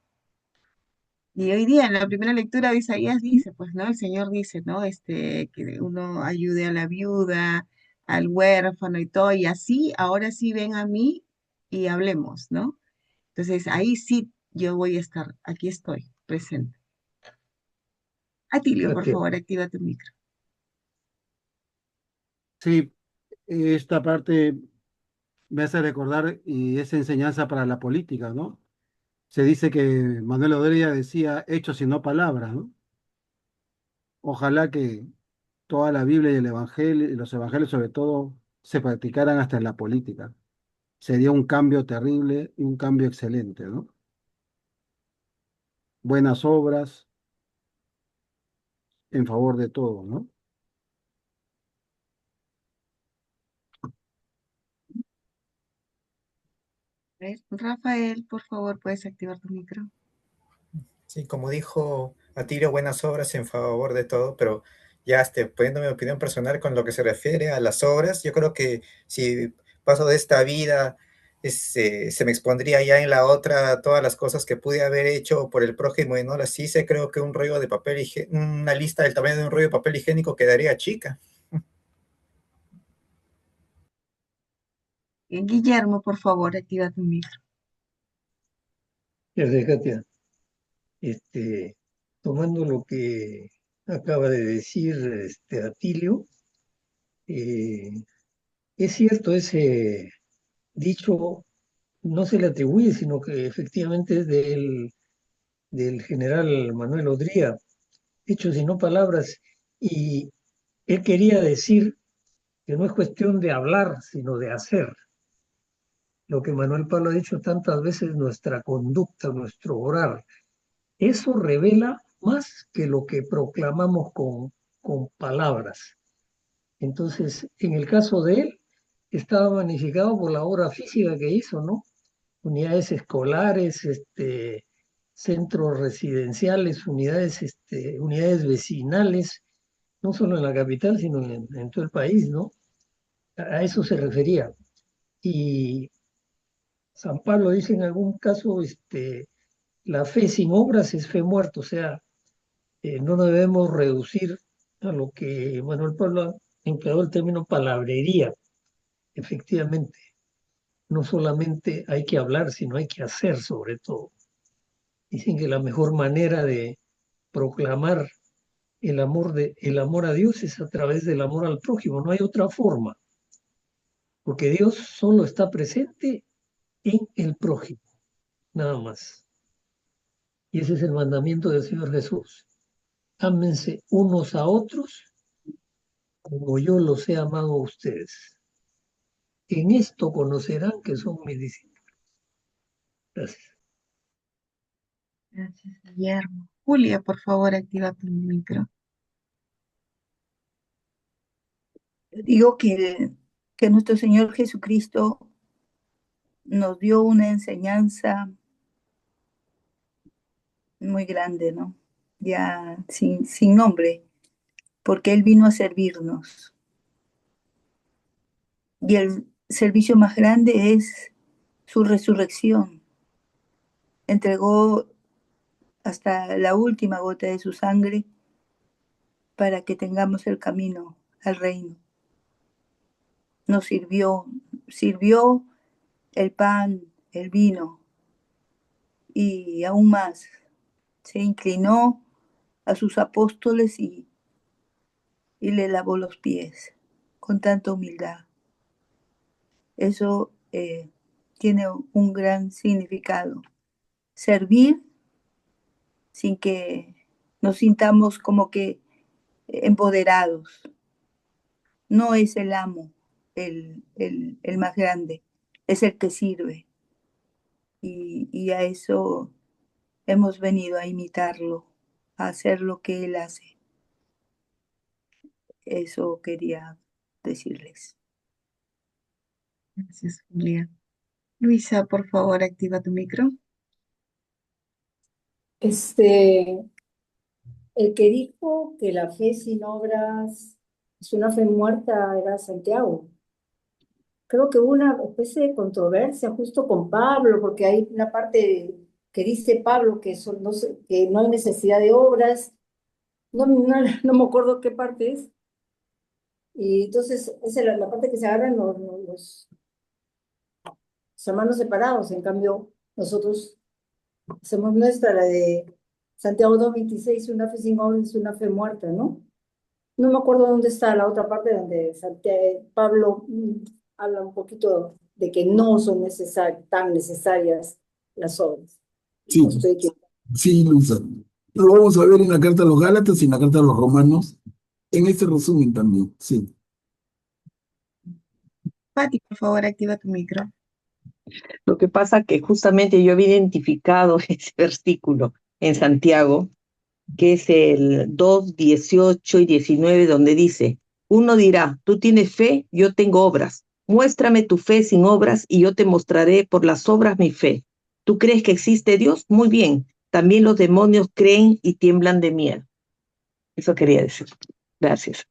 Y hoy día en la primera lectura de Isaías dice, pues, ¿no? El Señor dice, ¿no? Que uno ayude a la viuda, al huérfano y todo, y así, ahora sí ven a mí y hablemos, ¿no? Entonces, ahí sí yo voy a estar, aquí estoy, presente. Atilio, por Gracias. favor, activa tu micro. Sí, esta parte me hace recordar y es enseñanza para la política, ¿no? Se dice que Manuel Odría decía hechos y no palabras, ¿no? Ojalá que toda la Biblia y el Evangelio, y los evangelios sobre todo, se practicaran hasta en la política. Sería un cambio terrible y un cambio excelente, ¿no? Buenas obras en favor de todos, ¿no? A ver, Rafael, por favor, puedes activar tu micro. Sí, como dijo Atilio, buenas obras en favor de todo, pero ya poniendo mi opinión personal con lo que se refiere a las obras, yo creo que si paso de esta vida, se me expondría ya en la otra todas las cosas que pude haber hecho por el prójimo y no las hice, creo que un rollo de papel una lista del tamaño de un rollo de papel higiénico quedaría chica. Guillermo, por favor, activa tu micro. Gracias, Katia. Tomando lo que acaba de decir Atilio, eh, es cierto, ese dicho no se le atribuye, sino que efectivamente es del general Manuel Odría, hechos y no palabras, y él quería decir que no es cuestión de hablar, sino de hacer. Lo que Manuel Pablo ha dicho tantas veces, nuestra conducta, nuestro orar, eso revela más que lo que proclamamos con palabras. Entonces, en el caso de él, estaba magnificado por la obra física que hizo, ¿no? Unidades escolares, centros residenciales, unidades vecinales, no solo en la capital, sino en todo el país, ¿no? A eso se refería. Y San Pablo dice en algún caso, la fe sin obras es fe muerta, o sea, no debemos reducir a lo que Manuel Pablo empleó el término palabrería, efectivamente. No solamente hay que hablar, sino hay que hacer sobre todo. Dicen que la mejor manera de proclamar el amor a Dios es a través del amor al prójimo, no hay otra forma, porque Dios solo está presente en el prójimo, nada más. Y ese es el mandamiento del Señor Jesús. Ámense unos a otros como yo los he amado a ustedes. En esto conocerán que son mis discípulos. Gracias. Gracias, Guillermo. Julia, por favor, activa tu micro. Digo que nuestro Señor Jesucristo nos dio una enseñanza muy grande, ¿no? Ya sin nombre, porque Él vino a servirnos. Y el servicio más grande es su resurrección. Entregó hasta la última gota de su sangre para que tengamos el camino al reino. Nos sirvió el pan, el vino y aún más. Se inclinó a sus apóstoles y le lavó los pies con tanta humildad. Eso tiene un gran significado. Servir sin que nos sintamos como que empoderados. No es el amo el más grande, es el que sirve. Y a eso hemos venido a imitarlo, a hacer lo que Él hace. Eso quería decirles. Gracias, Julia. Luisa, por favor, activa tu micro. El que dijo que la fe sin obras es una fe muerta era Santiago. Creo que hubo una especie de controversia justo con Pablo, porque hay una parte que dice Pablo que no hay necesidad de obras. No me acuerdo qué parte es. Y entonces esa es la parte que se agarran los hermanos separados. En cambio, nosotros hacemos nuestra, la de Santiago 2:26, una fe sin obras es una fe muerta, ¿no? No me acuerdo dónde está la otra parte donde Pablo habla un poquito de que no son tan necesarias las obras. Sí, No estoy equivocada. sí, Luisa. Lo vamos a ver en la carta a los Gálatas y en la carta a los Romanos, en este resumen también, sí. Pati, por favor, activa tu micro. Lo que pasa que justamente yo había identificado ese versículo en Santiago, que es el 2, 18 y 19, donde dice, uno dirá, tú tienes fe, yo tengo obras. Muéstrame tu fe sin obras y yo te mostraré por las obras mi fe. ¿Tú crees que existe Dios? Muy bien. También los demonios creen y tiemblan de miedo. Eso quería decir. Gracias.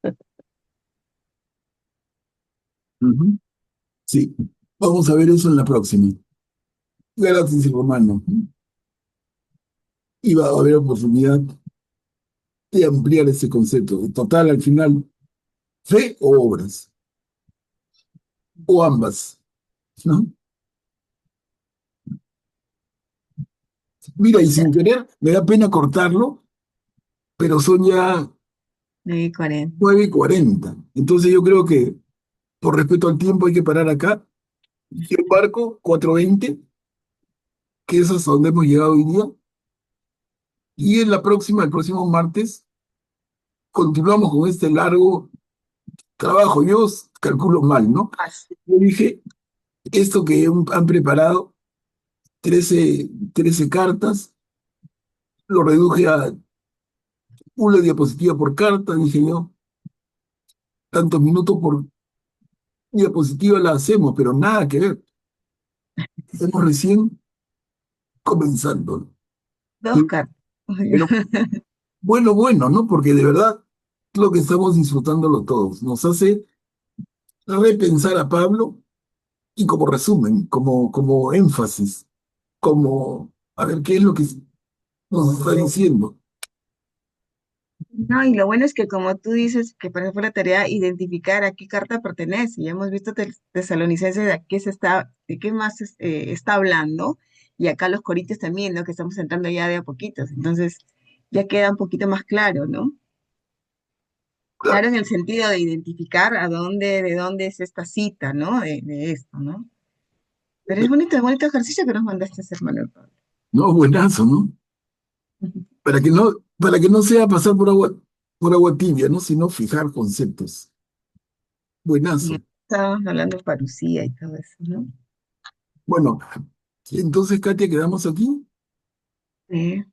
Ujú. Sí, vamos a ver eso en la próxima. Gálatas y Romanos. Y va a haber oportunidad de ampliar ese concepto. En total, al final, fe o obras, o ambas, ¿no? Mira, y sin querer, me da pena cortarlo, pero son ya 9:40. 9:40. Entonces yo creo que, por respeto al tiempo, hay que parar acá. Yo marco 4:20, que es hasta donde hemos llegado hoy día. Y en la próxima, el próximo martes, continuamos con este largo trabajo. Yo calculo mal, ¿no? Yo dije, esto que han preparado, 13 cartas, lo reduje a una diapositiva por carta, dije yo. tantos minutos por diapositiva la hacemos, pero nada que ver. Estamos recién comenzando. Dos Pero, cartas. pero bueno, ¿no? Porque de verdad es lo que estamos disfrutándolo todos. Nos hace repensar a Pablo y como resumen, como énfasis, como a ver qué es lo que nos está diciendo. No, y lo bueno es que como tú dices, que para eso fue la tarea identificar a qué carta pertenece. Ya hemos visto Tesalonicenses de qué de qué más está hablando, y acá los Corintios también, ¿no? Que estamos entrando ya de a poquitos. Entonces, ya queda un poquito más claro, ¿no? Claro en el sentido de identificar de dónde es esta cita, ¿no? De esto, ¿no? Pero es bonito ejercicio que nos mandaste a hacer, Manuel Pablo. No, buenazo, ¿no? Ujú. Para que no sea pasar por agua tibia, ¿no? Sino fijar conceptos. Y Buenazo. estábamos hablando de parucía y todo eso, ¿no? Bueno, entonces, Katia, quedamos aquí. Sí.